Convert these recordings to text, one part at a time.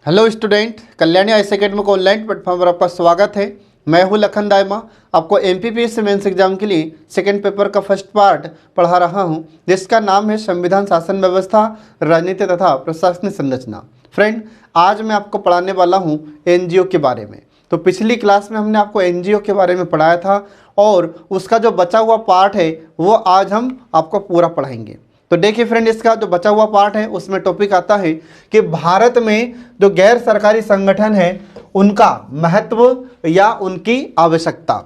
Hello student, Kalyani IAS academy को online platform पर आपका स्वागत है। मैं हूं लखन दायमा, आपको एमपीपीएससी मेंस एग्जाम के लिए सेकंड पेपर का फर्स्ट पार्ट पढ़ा रहा हूं, जिसका नाम है संविधान, शासन व्यवस्था, राजनीति तथा प्रशासनिक संरचना। फ्रेंड, आज मैं आपको पढ़ाने वाला हूं एनजीओ के बारे में। तो पिछली क्लास में हमने आपको एनजीओ के बारे में पढ़ाया था और उसका जो बचा हुआ पार्ट है वो आज हम आपको पूरा पढ़ाएंगे। तो देखिए फ्रेंड, इसका जो बचा हुआ पार्ट है उसमें टॉपिक आता है कि भारत में जो गैर सरकारी संगठन है उनका महत्व या उनकी आवश्यकता।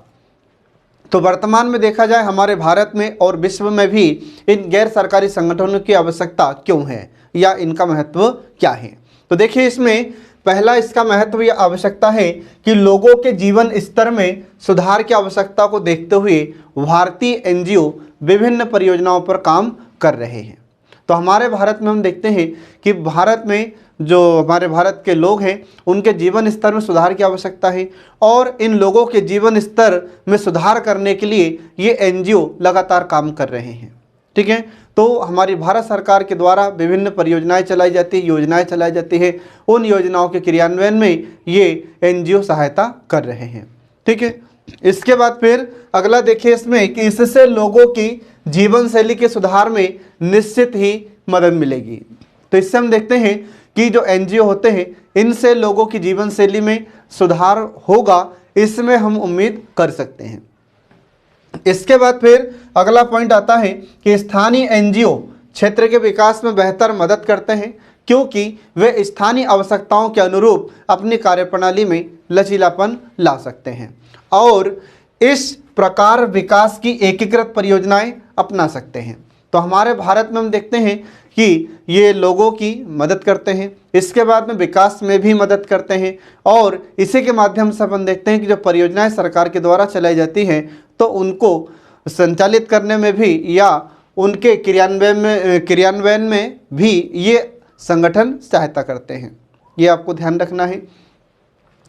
तो वर्तमान में देखा जाए हमारे भारत में और विश्व में भी इन गैर सरकारी संगठनों की आवश्यकता क्यों है या इनका महत्व क्या है। तो देखिए, इसमें पहला इसका महत्व या आवश्यकता है कि लोगों के जीवन स्तर में सुधार की आवश्यकता को देखते हुए भारतीय एनजीओ विभिन्न परियोजनाओं पर काम कर रहे हैं। तो हमारे भारत में हम देखते हैं कि भारत में जो हमारे भारत के लोग हैं उनके जीवन स्तर में सुधार की आवश्यकता है और इन लोगों के जीवन स्तर में सुधार करने के लिए ये एनजीओ लगातार काम कर रहे हैं। ठीक है, तो हमारी भारत सरकार के द्वारा विभिन्न परियोजनाएं चलाई जाती है, योजनाएं चलाई जाती है। उन योजनाओं के क्रियान्वयन में ये एनजीओ सहायता कर रहे हैं। ठीक है, इसके बाद फिर अगला देखिए इसमें कि इससे लोगों की जीवन शैली के सुधार में निश्चित ही मदद मिलेगी। तो इससे हम देखते हैं कि जो एनजीओ होते हैं इनसे लोगों की जीवन शैली में सुधार होगा, इसमें हम उम्मीद कर सकते हैं। इसके बाद फिर अगला पॉइंट आता है कि स्थानीय एनजीओ क्षेत्र के विकास में बेहतर मदद करते हैं क्योंकि वे स्थानीय आवश्यकताओं के अनुरूप अपनी कार्यप्रणाली में लचीलापन ला सकते हैं और इस प्रकार विकास की एकीकृत परियोजनाएं अपना सकते हैं। तो हमारे भारत में हम देखते हैं कि ये लोगों की मदद करते हैं, इसके बाद में विकास में भी मदद करते हैं और इसी के माध्यम से अपन देखते हैं कि जो परियोजनाएं सरकार के द्वारा चलाई जाती हैं तो उनको संचालित करने में भी या उनके क्रियान्वयन में भी ये संगठन सहायता करते हैं। ये आपको ध्यान रखना है।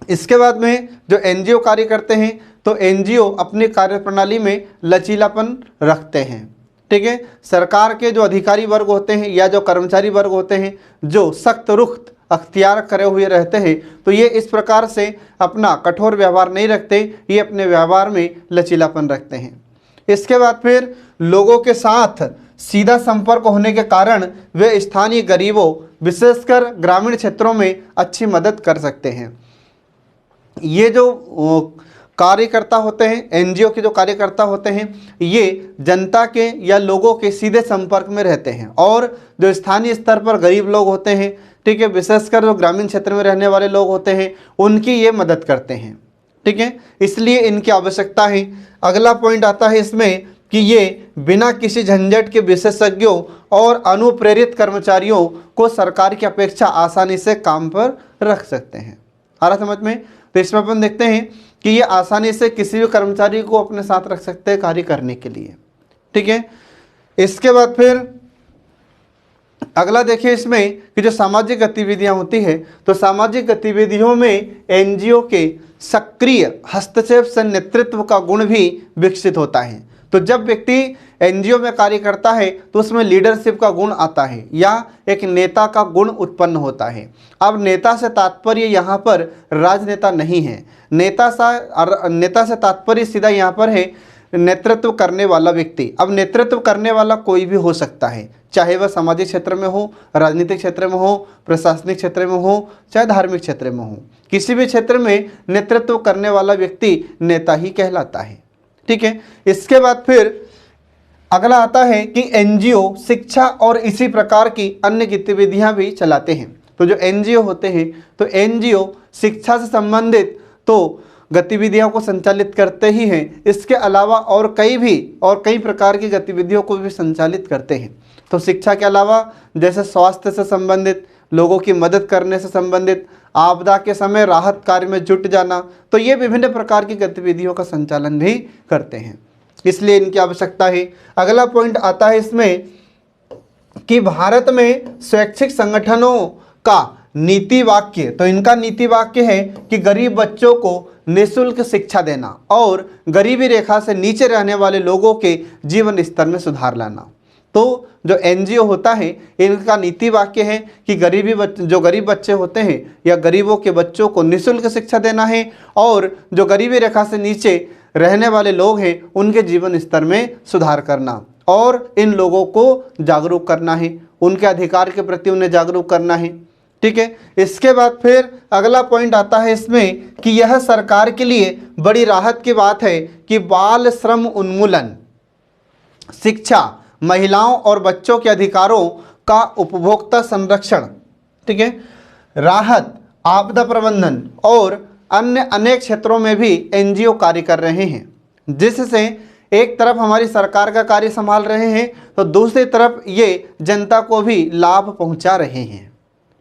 इसके बाद में जो एनजीओ कार्य करते हैं तो एनजीओ अपनी कार्यप्रणाली में लचीलापन रखते हैं। ठीक है, सरकार के जो अधिकारी वर्ग होते हैं या जो कर्मचारी वर्ग होते हैं जो सख्त रुख अख्तियार करे हुए रहते हैं तो ये इस प्रकार से अपना कठोर व्यवहार नहीं रखते, ये अपने व्यवहार में लचीलापन रखते हैं। इसके बाद फिर लोगों के साथ सीधा संपर्क होने के कारण वे स्थानीय गरीबों विशेषकर ग्रामीण क्षेत्रों में अच्छी मदद कर सकते हैं। ये जो कार्यकर्ता होते हैं, एनजीओ के जो कार्यकर्ता होते हैं, ये जनता के या लोगों के सीधे संपर्क में रहते हैं और जो स्थानीय स्तर पर गरीब लोग होते हैं, ठीक है, विशेषकर जो ग्रामीण क्षेत्र में रहने वाले लोग होते हैं उनकी ये मदद करते हैं। ठीक है, इसलिए इनकी आवश्यकता है। अगला पॉइंट आता है इसमें कि ये बिना किसी झंझट के विशेषज्ञों और अनुप्रेरित कर्मचारियों को सरकार की अपेक्षा आसानी से काम पर रख सकते हैं। आ रहा समझ में? तो इसमें अपन देखते हैं कि ये आसानी से किसी भी कर्मचारी को अपने साथ रख सकते हैं कार्य करने के लिए। ठीक है, इसके बाद फिर अगला देखिए इसमें कि जो सामाजिक गतिविधियां होती है तो सामाजिक गतिविधियों में एनजीओ के सक्रिय हस्तक्षेप से नेतृत्व का गुण भी विकसित होता है। तो जब व्यक्ति एनजीओ में कार्य करता है तो उसमें लीडरशिप का गुण आता है या एक नेता का गुण उत्पन्न होता है। अब नेता से तात्पर्य यहाँ पर राजनेता नहीं है, नेता से तात्पर्य सीधा यहाँ पर है नेतृत्व करने वाला व्यक्ति। अब नेतृत्व करने वाला कोई भी हो सकता है, चाहे वह सामाजिक क्षेत्र में हो, राजनीतिक क्षेत्र में हो, प्रशासनिक क्षेत्र में हो, चाहे धार्मिक क्षेत्र में हो। किसी भी क्षेत्र में नेतृत्व करने वाला व्यक्ति नेता ही कहलाता है। ठीक है, इसके बाद फिर अगला आता है कि एनजीओ शिक्षा और इसी प्रकार की अन्य गतिविधियां भी चलाते हैं। तो जो एनजीओ होते हैं तो एनजीओ शिक्षा से संबंधित तो गतिविधियों को संचालित करते ही हैं, इसके अलावा और कई प्रकार की गतिविधियों को भी संचालित करते हैं। तो शिक्षा के अलावा जैसे स्वास्थ्य से संबंधित, लोगों की मदद करने से संबंधित, आपदा के समय राहत कार्य में जुट जाना, तो ये विभिन्न प्रकार की गतिविधियों का संचालन भी करते हैं, इसलिए इनकी आवश्यकता है। अगला पॉइंट आता है इसमें कि भारत में शैक्षिक संगठनों का नीति वाक्य, तो इनका नीति वाक्य है कि गरीब बच्चों को निःशुल्क शिक्षा देना और गरीबी रेखा से नीचे रहने वाले लोगों के जीवन स्तर में सुधार लाना। तो जो एनजीओ होता है इनका नीति वाक्य है कि जो गरीब बच्चे होते हैं या गरीबों के बच्चों को निःशुल्क शिक्षा देना है और जो गरीबी रेखा से नीचे रहने वाले लोग हैं उनके जीवन स्तर में सुधार करना और इन लोगों को जागरूक करना है, उनके अधिकार के प्रति उन्हें जागरूक करना है। ठीक है, इसके बाद फिर अगला पॉइंट आता है इसमें कि यह सरकार के लिए बड़ी राहत की बात है कि बाल श्रम उन्मूलन, शिक्षा, महिलाओं और बच्चों के अधिकारों का उपभोक्ता संरक्षण, ठीक है, राहत, आपदा प्रबंधन और अन्य अनेक क्षेत्रों में भी एनजीओ कार्य कर रहे हैं, जिससे एक तरफ हमारी सरकार का कार्य संभाल रहे हैं तो दूसरी तरफ ये जनता को भी लाभ पहुंचा रहे हैं।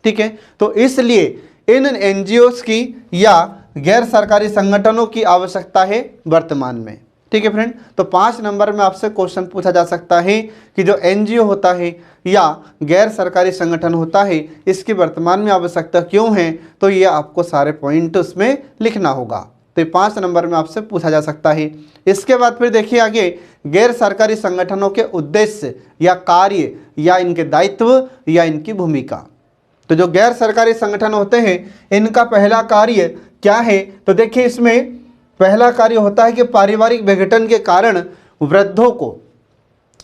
ठीक है, तो इसलिए इन एनजीओस की या गैर सरकारी संगठनों की आवश्यकता है वर्तमान में। ठीक है फ्रेंड, तो 5 नंबर में आपसे क्वेश्चन पूछा जा सकता है कि जो एनजीओ होता है या गैर सरकारी संगठन होता है इसकी वर्तमान में आवश्यकता क्यों है, तो ये आपको सारे पॉइंट उसमें लिखना होगा। तो ये 5 नंबर में आपसे पूछा जा सकता है। इसके बाद फिर देखिए आगे, गैर सरकारी संगठनों के उद्देश्य या कार्य या इनके दायित्व या इनकी भूमिका। तो जो गैर सरकारी संगठन होते हैं इनका पहला कार्य क्या है, तो देखिए इसमें पहला कार्य होता है कि पारिवारिक विघटन के कारण वृद्धों को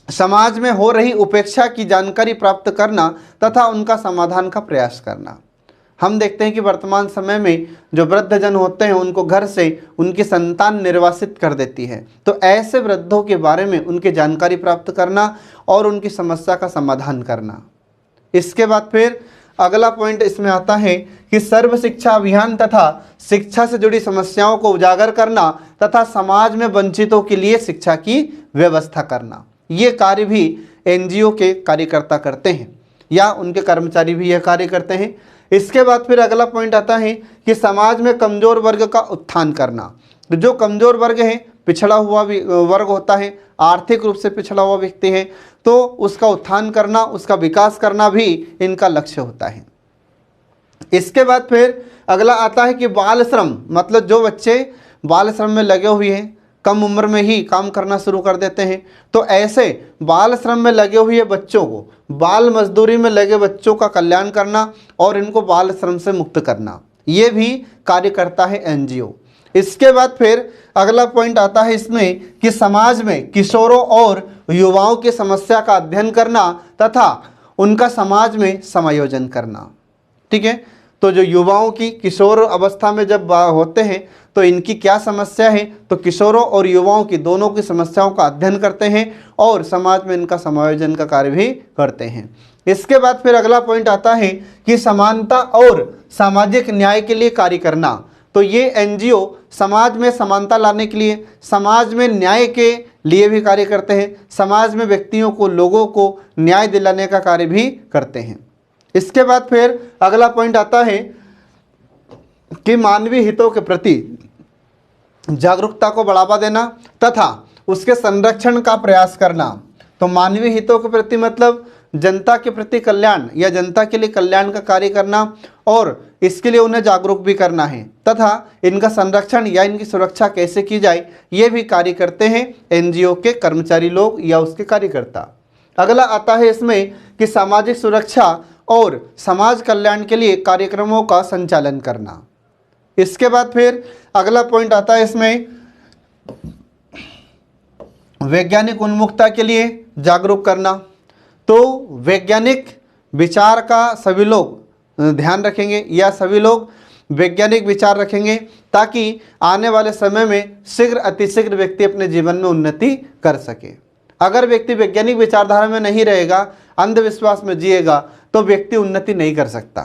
समाज में हो रही उपेक्षा की जानकारी प्राप्त करना तथा उनका समाधान का प्रयास करना। हम देखते हैं कि वर्तमान समय में जो वृद्धजन होते हैं उनको घर से उनकी संतान निर्वासित कर देती है, तो ऐसे वृद्धों के बारे में उनकी जानकारी प्राप्त करना और उनकी समस्या का समाधान करना। इसके बाद फिर अगला पॉइंट इसमें आता है कि सर्व शिक्षा अभियान तथा शिक्षा से जुड़ी समस्याओं को उजागर करना तथा समाज में वंचितों के लिए शिक्षा की व्यवस्था करना। ये कार्य भी एनजीओ के कार्यकर्ता करते हैं या उनके कर्मचारी भी यह कार्य करते हैं। इसके बाद फिर अगला पॉइंट आता है कि समाज में कमजोर वर्ग का उत्थान करना। जो कमजोर वर्ग है, पिछड़ा हुआ वर्ग होता है, आर्थिक रूप से पिछड़ा हुआ व्यक्ति है, तो उसका उत्थान करना, उसका विकास करना भी इनका लक्ष्य होता है। इसके बाद फिर अगला आता है कि बाल श्रम, मतलब जो बच्चे बाल श्रम में लगे हुए हैं, कम उम्र में ही काम करना शुरू कर देते हैं, तो ऐसे बाल श्रम में लगे हुए बच्चों को, बाल मजदूरी में लगे बच्चों का कल्याण करना और इनको बाल श्रम से मुक्त करना, ये भी कार्य करता है एनजीओ। इसके बाद फिर अगला पॉइंट आता है इसमें कि समाज में किशोरों और युवाओं की समस्या का अध्ययन करना तथा उनका समाज में समायोजन करना। ठीक है, तो जो युवाओं की किशोर अवस्था में जब होते हैं तो इनकी क्या समस्या है, तो किशोरों और युवाओं की दोनों की समस्याओं का अध्ययन करते हैं और समाज में इनका समायोजन का कार्य भी करते हैं। इसके बाद फिर अगला पॉइंट आता है कि समानता और सामाजिक न्याय के लिए कार्य करना। तो ये एनजीओ समाज में समानता लाने के लिए, समाज में न्याय के लिए भी कार्य करते हैं, समाज में व्यक्तियों को, लोगों को न्याय दिलाने का कार्य भी करते हैं। इसके बाद फिर अगला पॉइंट आता है कि मानवीय हितों के प्रति जागरूकता को बढ़ावा देना तथा उसके संरक्षण का प्रयास करना। तो मानवीय हितों के प्रति मतलब जनता के प्रति कल्याण या जनता के लिए कल्याण का कार्य करना और इसके लिए उन्हें जागरूक भी करना है तथा इनका संरक्षण या इनकी सुरक्षा कैसे की जाए, ये भी कार्य करते हैं एनजीओ के कर्मचारी लोग या उसके कार्यकर्ता। अगला आता है इसमें कि सामाजिक सुरक्षा और समाज कल्याण के लिए कार्यक्रमों का संचालन करना। इसके बाद फिर अगला पॉइंट आता है इसमें वैज्ञानिक उन्मुखता के लिए जागरूक करना। तो वैज्ञानिक विचार का सभी लोग ध्यान रखेंगे या सभी लोग वैज्ञानिक विचार रखेंगे ताकि आने वाले समय में शीघ्र अतिशीघ्र व्यक्ति अपने जीवन में उन्नति कर सके। अगर व्यक्ति वैज्ञानिक विचारधारा में नहीं रहेगा, अंधविश्वास में जिएगा, तो व्यक्ति उन्नति नहीं कर सकता।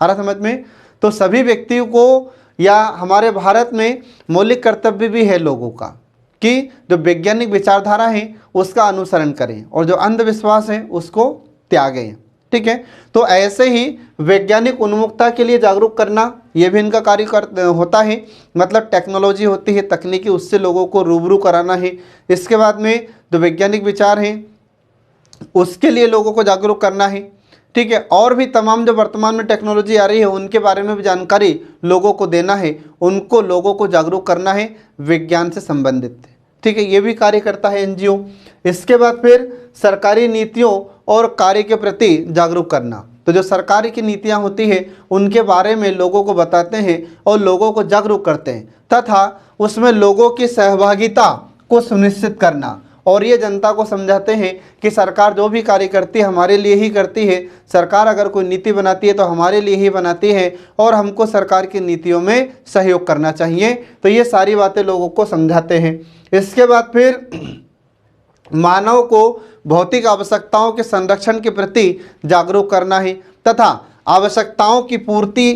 आ रहा समझ में? तो सभी व्यक्तियों को या हमारे भारत में मौलिक कर्तव्य भी है लोगों का कि जो वैज्ञानिक विचारधारा है उसका अनुसरण करें और जो अंधविश्वास है उसको त्यागें। ठीक है, तो ऐसे ही वैज्ञानिक उन्मुखता के लिए जागरूक करना, ये भी इनका कार्य होता है। मतलब टेक्नोलॉजी होती है, तकनीकी, उससे लोगों को रूबरू कराना है। इसके बाद में जो वैज्ञानिक विचार हैं उसके लिए लोगों को जागरूक करना है। ठीक है, और भी तमाम जो वर्तमान में टेक्नोलॉजी आ रही है उनके बारे में भी जानकारी लोगों को देना है, उनको लोगों को जागरूक करना है विज्ञान से संबंधित। ठीक है, ये भी कार्य करता है एनजीओ। इसके बाद फिर सरकारी नीतियों और कार्य के प्रति जागरूक करना, तो जो सरकारी की नीतियां होती है उनके बारे में लोगों को बताते हैं और लोगों को जागरूक करते हैं, तथा उसमें लोगों की सहभागिता को सुनिश्चित करना, और ये जनता को समझाते हैं कि सरकार जो भी कार्य करती है हमारे लिए ही करती है, सरकार अगर कोई नीति बनाती है तो हमारे लिए ही बनाती है और हमको सरकार की नीतियों में सहयोग करना चाहिए। तो ये सारी बातें लोगों को समझाते हैं। इसके बाद फिर मानव को भौतिक आवश्यकताओं के संरक्षण के प्रति जागरूक करना है तथा आवश्यकताओं की पूर्ति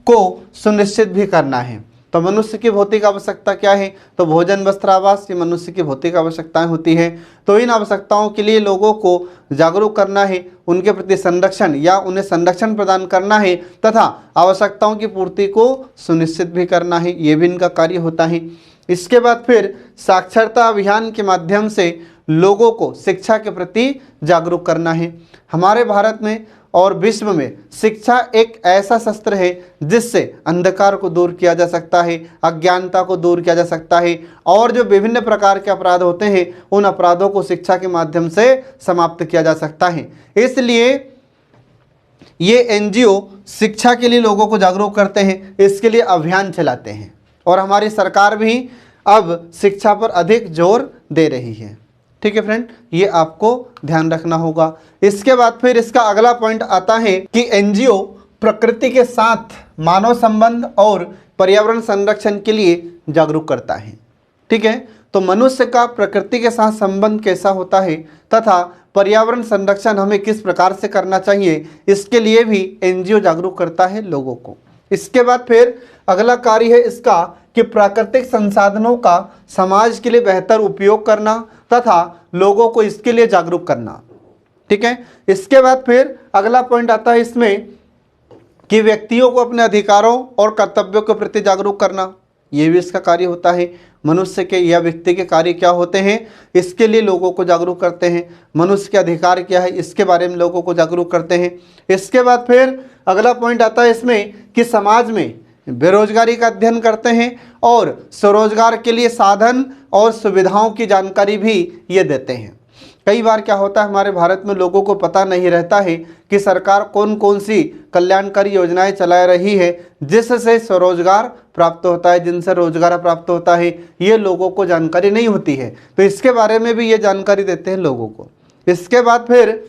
को सुनिश्चित भी करना है। तो मनुष्य की भौतिक आवश्यकता क्या है? तो भोजन, वस्त्र, आवास, ये मनुष्य की भौतिक आवश्यकताएं होती हैं। तो इन आवश्यकताओं के लिए लोगों को जागरूक करना है, उनके प्रति संरक्षण या उन्हें संरक्षण प्रदान करना है तथा आवश्यकताओं की पूर्ति को सुनिश्चित भी करना है, ये भी इनका कार्य होता है। इसके बाद फिर साक्षरता अभियान के माध्यम से लोगों को शिक्षा के प्रति जागरूक करना है। हमारे भारत में और विश्व में शिक्षा एक ऐसा शस्त्र है जिससे अंधकार को दूर किया जा सकता है, अज्ञानता को दूर किया जा सकता है, और जो विभिन्न प्रकार के अपराध होते हैं उन अपराधों को शिक्षा के माध्यम से समाप्त किया जा सकता है। इसलिए ये एनजीओ शिक्षा के लिए लोगों को जागरूक करते हैं, इसके लिए अभियान चलाते हैं, और हमारी सरकार भी अब शिक्षा पर अधिक जोर दे रही है। ठीक है फ्रेंड, ये आपको ध्यान रखना होगा। इसके बाद फिर इसका अगला पॉइंट आता है कि एनजीओ प्रकृति के साथ मानव संबंध और पर्यावरण संरक्षण के लिए जागरूक करता है। ठीक है, तो मनुष्य का प्रकृति के साथ संबंध कैसा होता है तथा पर्यावरण संरक्षण हमें किस प्रकार से करना चाहिए, इसके लिए भी एनजीओ जागरूक करता है लोगों को। इसके बाद फिर अगला कार्य है इसका कि प्राकृतिक संसाधनों का समाज के लिए बेहतर उपयोग करना तथा लोगों को इसके लिए जागरूक करना। ठीक है, इसके बाद फिर अगला पॉइंट आता है इसमें कि व्यक्तियों को अपने अधिकारों और कर्तव्यों के प्रति जागरूक करना, ये भी इसका कार्य होता है। मनुष्य के या व्यक्ति के कार्य क्या होते हैं, इसके लिए लोगों को जागरूक करते हैं। मनुष्य के अधिकार क्या है, इसके बारे में लोगों को जागरूक करते हैं। इसके बाद फिर अगला पॉइंट आता है इसमें कि समाज में बेरोजगारी का अध्ययन करते हैं और स्वरोजगार के लिए साधन और सुविधाओं की जानकारी भी ये देते हैं। कई बार क्या होता है, हमारे भारत में लोगों को पता नहीं रहता है कि सरकार कौन कौन सी कल्याणकारी योजनाएं चला रही है जिससे स्वरोजगार प्राप्त होता है, जिनसे रोजगार प्राप्त होता है, ये लोगों को जानकारी नहीं होती है। तो इसके बारे में भी ये जानकारी देते हैं लोगों को। इसके बाद फिर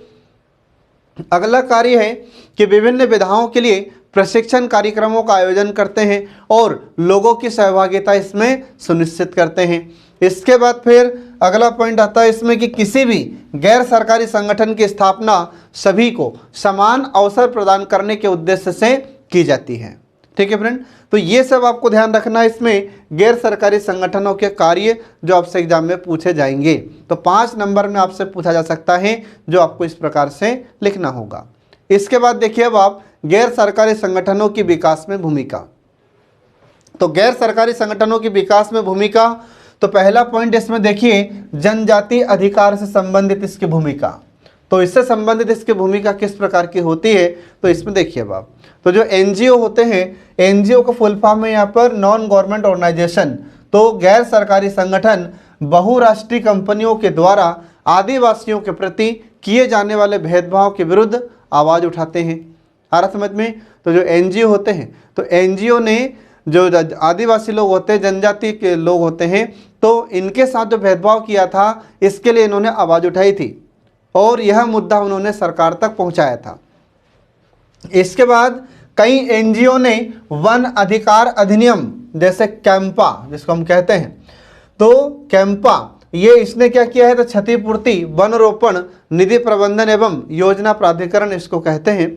अगला कार्य है कि विभिन्न विधाओं के लिए प्रशिक्षण कार्यक्रमों का आयोजन करते हैं और लोगों की सहभागिता इसमें सुनिश्चित करते हैं। इसके बाद फिर अगला पॉइंट आता है इसमें कि किसी भी गैर सरकारी संगठन की स्थापना सभी को समान अवसर प्रदान करने के उद्देश्य से की जाती है। ठीक है फ्रेंड, तो ये सब आपको ध्यान रखना है इसमें गैर सरकारी संगठनों के कार्य जो आपसे एग्जाम में पूछे जाएंगे। तो 5 नंबर में आपसे पूछा जा सकता है, जो आपको इस प्रकार से लिखना होगा। इसके बाद देखिए अब आप गैर सरकारी संगठनों की विकास में भूमिका। तो गैर सरकारी संगठनों की विकास में भूमिका, तो पहला पॉइंट इसमें देखिए जनजाति अधिकार से संबंधित इसकी भूमिका। तो इससे संबंधित इसकी भूमिका किस प्रकार की होती है, तो इसमें देखिए अब आप, तो जो एनजीओ होते हैं, एनजीओ का फुल फॉर्म है यहाँ पर नॉन गवर्नमेंट ऑर्गेनाइजेशन। तो गैर सरकारी संगठन बहुराष्ट्रीय कंपनियों के द्वारा आदिवासियों के प्रति किए जाने वाले भेदभाव के विरुद्ध आवाज़ उठाते हैं। आ रहा समझ में? तो जो एनजीओ होते हैं, तो एनजीओ ने जो आदिवासी लोग होते हैं, जनजाति के लोग होते हैं, तो इनके साथ जो भेदभाव किया था, इसके लिए इन्होंने आवाज़ उठाई थी और यह मुद्दा उन्होंने सरकार तक पहुंचाया था। इसके बाद कई एनजीओ ने वन अधिकार अधिनियम जैसे कैंपा, जिसको हम कहते हैं, तो कैंपा ये इसने क्या किया है, तो क्षतिपूर्ति, वन रोपण, निधि प्रबंधन एवं योजना प्राधिकरण इसको कहते हैं,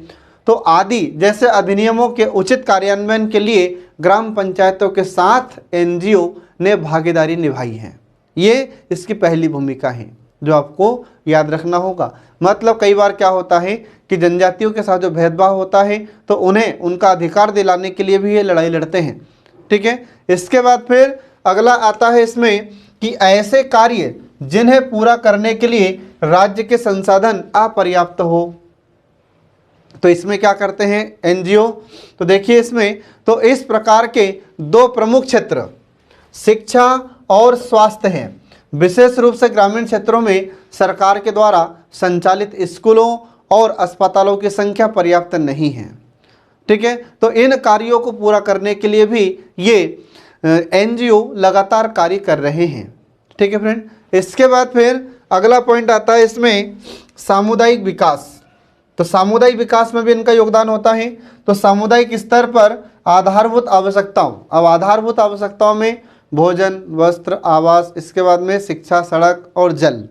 तो आदि जैसे अधिनियमों के उचित कार्यान्वयन के लिए ग्राम पंचायतों के साथ एनजीओ ने भागीदारी निभाई है। ये इसकी पहली भूमिका है जो आपको याद रखना होगा। मतलब कई बार क्या होता है कि जनजातियों के साथ जो भेदभाव होता है, तो उन्हें उनका अधिकार दिलाने के लिए भी ये लड़ाई लड़ते हैं। ठीक है, इसके बाद फिर अगला आता है इसमें कि ऐसे कार्य जिन्हें पूरा करने के लिए राज्य के संसाधन अपर्याप्त हो, तो इसमें क्या करते हैं एनजीओ, तो देखिए इसमें तो इस प्रकार के 2 प्रमुख क्षेत्र शिक्षा और स्वास्थ्य हैं। विशेष रूप से ग्रामीण क्षेत्रों में सरकार के द्वारा संचालित स्कूलों और अस्पतालों की संख्या पर्याप्त नहीं है। ठीक है, तो इन कार्यों को पूरा करने के लिए भी ये एनजीओ लगातार कार्य कर रहे हैं। ठीक है फ्रेंड, इसके बाद फिर अगला पॉइंट आता है इसमें सामुदायिक विकास। तो सामुदायिक विकास में भी इनका योगदान होता है। तो सामुदायिक स्तर पर आधारभूत आवश्यकताओं, अब आधारभूत आवश्यकताओं में भोजन, वस्त्र, आवास, इसके बाद में शिक्षा, सड़क और जल।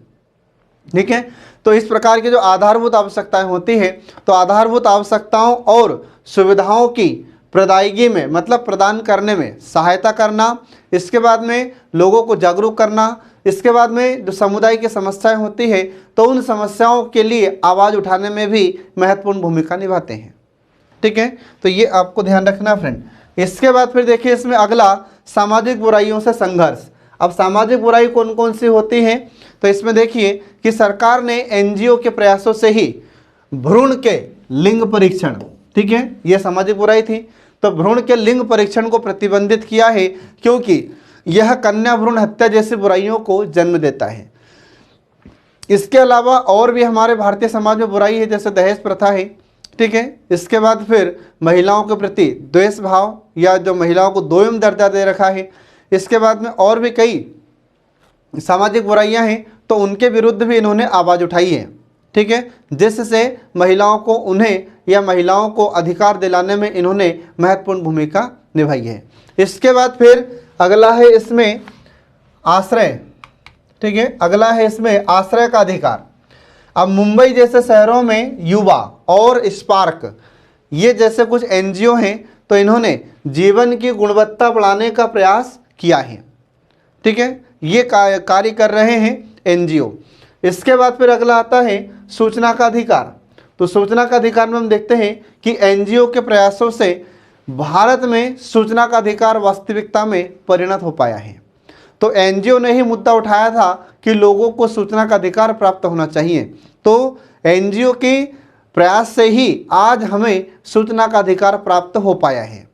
ठीक है, तो इस प्रकार की जो आधारभूत आवश्यकताएं होती है, तो आधारभूत आवश्यकताओं और सुविधाओं की प्रदायगी में मतलब प्रदान करने में सहायता करना, इसके बाद में लोगों को जागरूक करना, इसके बाद में जो समुदाय की समस्याएं होती है तो उन समस्याओं के लिए आवाज़ उठाने में भी महत्वपूर्ण भूमिका निभाते हैं। ठीक है, तो ये आपको ध्यान रखना फ्रेंड। इसके बाद फिर देखिए इसमें अगला सामाजिक बुराइयों से संघर्ष। अब सामाजिक बुराई कौन कौन सी होती है, तो इसमें देखिए कि सरकार ने एनजीओ के प्रयासों से ही भ्रूण के लिंग परीक्षण, ठीक है, यह सामाजिक बुराई थी, तो भ्रूण के लिंग परीक्षण को प्रतिबंधित किया है क्योंकि यह कन्या भ्रूण हत्या जैसी बुराइयों को जन्म देता है। इसके अलावा और भी हमारे भारतीय समाज में बुराई है, जैसे दहेज प्रथा है। ठीक है, इसके बाद फिर महिलाओं के प्रति द्वेष भाव या जो महिलाओं को दोयम दर्जा दे रखा है। इसके बाद में और भी कई सामाजिक बुराइयां हैं, तो उनके विरुद्ध भी इन्होंने आवाज़ उठाई है। ठीक है, जिससे महिलाओं को उन्हें या महिलाओं को अधिकार दिलाने में इन्होंने महत्वपूर्ण भूमिका निभाई है। इसके बाद फिर अगला है इसमें आश्रय। ठीक है, अगला है इसमें आश्रय का अधिकार। अब मुंबई जैसे शहरों में युवा और स्पार्क ये जैसे कुछ एनजीओ हैं, तो इन्होंने जीवन की गुणवत्ता बढ़ाने का प्रयास किया है। ठीक है, ये कार्य कर रहे हैं एनजीओ। इसके बाद फिर अगला आता है सूचना का अधिकार। तो सूचना का अधिकार में हम देखते हैं कि एनजीओ के प्रयासों से भारत में सूचना का अधिकार वास्तविकता में परिणत हो पाया है। तो एनजीओ ने ही मुद्दा उठाया था कि लोगों को सूचना का अधिकार प्राप्त होना चाहिए, तो एनजीओ के प्रयास से ही आज हमें सूचना का अधिकार प्राप्त हो पाया है।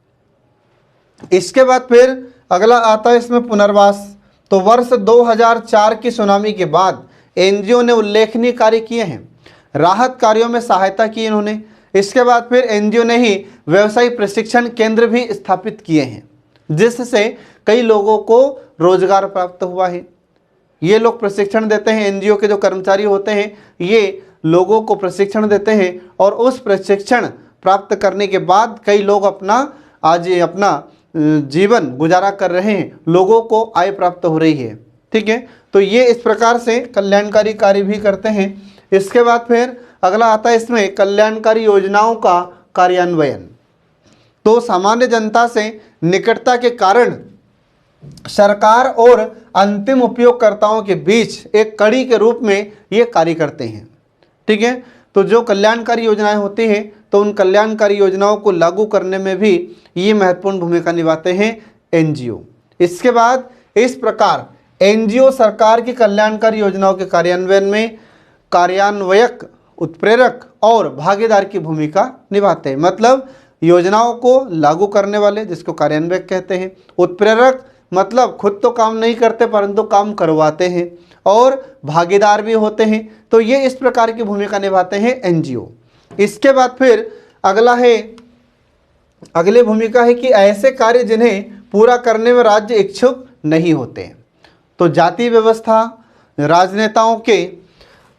इसके बाद फिर अगला आता है इसमें पुनर्वास। तो वर्ष 2004 की सुनामी के बाद एनजीओ ने उल्लेखनीय कार्य किए हैं, राहत कार्यों में सहायता की इन्होंने। इसके बाद फिर एनजीओ ने ही व्यवसायिक प्रशिक्षण केंद्र भी स्थापित किए हैं, जिससे कई लोगों को रोजगार प्राप्त हुआ है। ये लोग प्रशिक्षण देते हैं, एनजीओ के जो कर्मचारी होते हैं ये लोगों को प्रशिक्षण देते हैं, और उस प्रशिक्षण प्राप्त करने के बाद कई लोग अपना जीवन गुजारा कर रहे हैं, लोगों को आय प्राप्त हो रही है। ठीक है, तो ये इस प्रकार से कल्याणकारी कार्य भी करते हैं। इसके बाद फिर अगला आता है इसमें कल्याणकारी योजनाओं का कार्यान्वयन। तो सामान्य जनता से निकटता के कारण सरकार और अंतिम उपयोगकर्ताओं के बीच एक कड़ी के रूप में ये कार्य करते हैं। ठीक है, तो जो कल्याणकारी योजनाएं होती हैं तो उन कल्याणकारी योजनाओं को लागू करने में भी ये महत्वपूर्ण भूमिका निभाते हैं एनजीओ। इसके बाद इस प्रकार एनजीओ सरकार की कल्याणकारी योजनाओं के कार्यान्वयन में कार्यान्वयक, उत्प्रेरक और भागीदार की भूमिका निभाते हैं। मतलब योजनाओं को लागू करने वाले, जिसको कार्यान्वयक कहते हैं, उत्प्रेरक मतलब खुद तो काम नहीं करते परंतु काम करवाते हैं, और भागीदार भी होते हैं। तो ये इस प्रकार की भूमिका निभाते हैं एनजीओ। इसके बाद फिर अगली भूमिका है कि ऐसे कार्य जिन्हें पूरा करने में राज्य इच्छुक नहीं होते। तो जाति व्यवस्था राजनेताओं के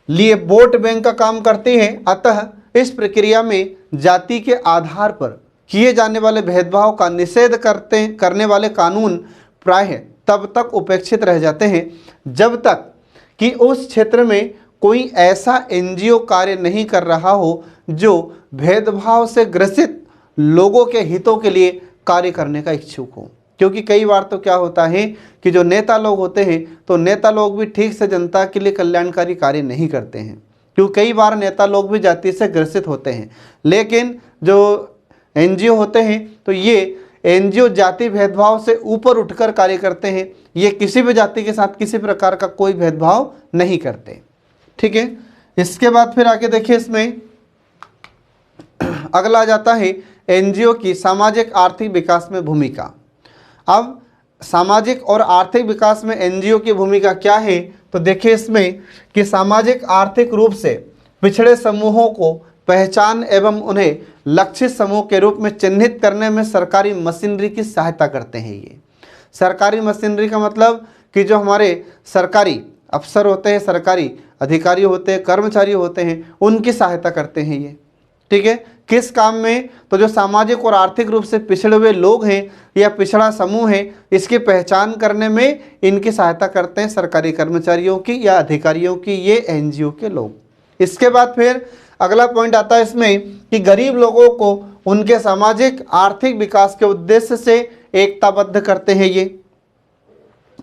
लिए वोट बैंक का काम करती है, अतः इस प्रक्रिया में जाति के आधार पर किए जाने वाले भेदभाव का निषेध करने वाले कानून प्रायः तब तक उपेक्षित रह जाते हैं जब तक कि उस क्षेत्र में कोई ऐसा एनजीओ कार्य नहीं कर रहा हो जो भेदभाव से ग्रसित लोगों के हितों के लिए कार्य करने का इच्छुक हो। क्योंकि कई बार तो क्या होता है कि जो नेता लोग होते हैं तो नेता लोग भी ठीक से जनता के लिए कल्याणकारी कार्य नहीं करते हैं, क्योंकि कई बार नेता लोग भी जाति से ग्रसित होते हैं। लेकिन जो एनजीओ होते हैं तो ये एनजीओ जाति भेदभाव से ऊपर उठकर कार्य करते हैं, ये किसी भी जाति के साथ किसी प्रकार का कोई भेदभाव नहीं करते। ठीक है, इसके बाद फिर आगे देखिए इसमें अगला आ जाता है एनजीओ की सामाजिक आर्थिक विकास में भूमिका। अब सामाजिक और आर्थिक विकास में एनजीओ की भूमिका क्या है, तो देखिए इसमें कि सामाजिक आर्थिक रूप से पिछड़े समूहों को पहचान एवं उन्हें लक्षित समूह के रूप में चिन्हित करने में सरकारी मशीनरी की सहायता करते हैं। ये सरकारी मशीनरी का मतलब कि जो हमारे सरकारी अफसर होते हैं, सरकारी अधिकारी होते हैं, कर्मचारी होते हैं, उनकी सहायता करते हैं ये। ठीक है, किस काम में, तो जो सामाजिक और आर्थिक रूप से पिछड़े हुए लोग हैं या पिछड़ा समूह है, इसकी पहचान करने में इनकी सहायता करते हैं सरकारी कर्मचारियों की या अधिकारियों की ये एनजीओ के लोग। इसके बाद फिर अगला पॉइंट आता है इसमें कि गरीब लोगों को उनके सामाजिक आर्थिक विकास के उद्देश्य से एकताबद्ध करते हैं ये।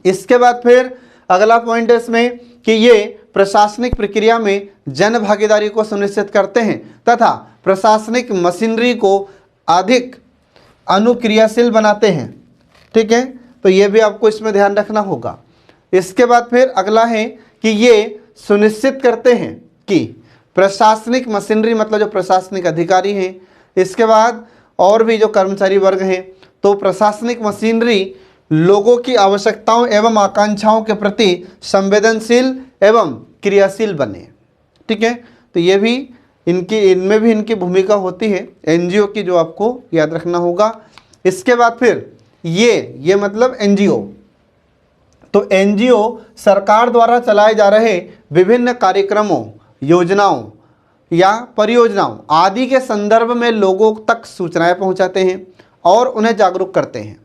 इसके बाद फिर अगला पॉइंट है इसमें कि ये प्रशासनिक प्रक्रिया में जन भागीदारी को सुनिश्चित करते हैं तथा प्रशासनिक मशीनरी को अधिक अनुक्रियाशील बनाते हैं। ठीक है, तो ये भी आपको इसमें ध्यान रखना होगा। इसके बाद फिर अगला है कि ये सुनिश्चित करते हैं कि प्रशासनिक मशीनरी मतलब जो प्रशासनिक अधिकारी हैं, इसके बाद और भी जो कर्मचारी वर्ग हैं, तो प्रशासनिक मशीनरी लोगों की आवश्यकताओं एवं आकांक्षाओं के प्रति संवेदनशील एवं क्रियाशील बने। ठीक है, तो ये भी इनमें भी इनकी भूमिका होती है एनजीओ की, जो आपको याद रखना होगा। इसके बाद फिर ये मतलब एनजीओ, तो एनजीओ सरकार द्वारा चलाए जा रहे विभिन्न कार्यक्रमों, योजनाओं या परियोजनाओं आदि के संदर्भ में लोगों तक सूचनाएं पहुंचाते हैं और उन्हें जागरूक करते हैं,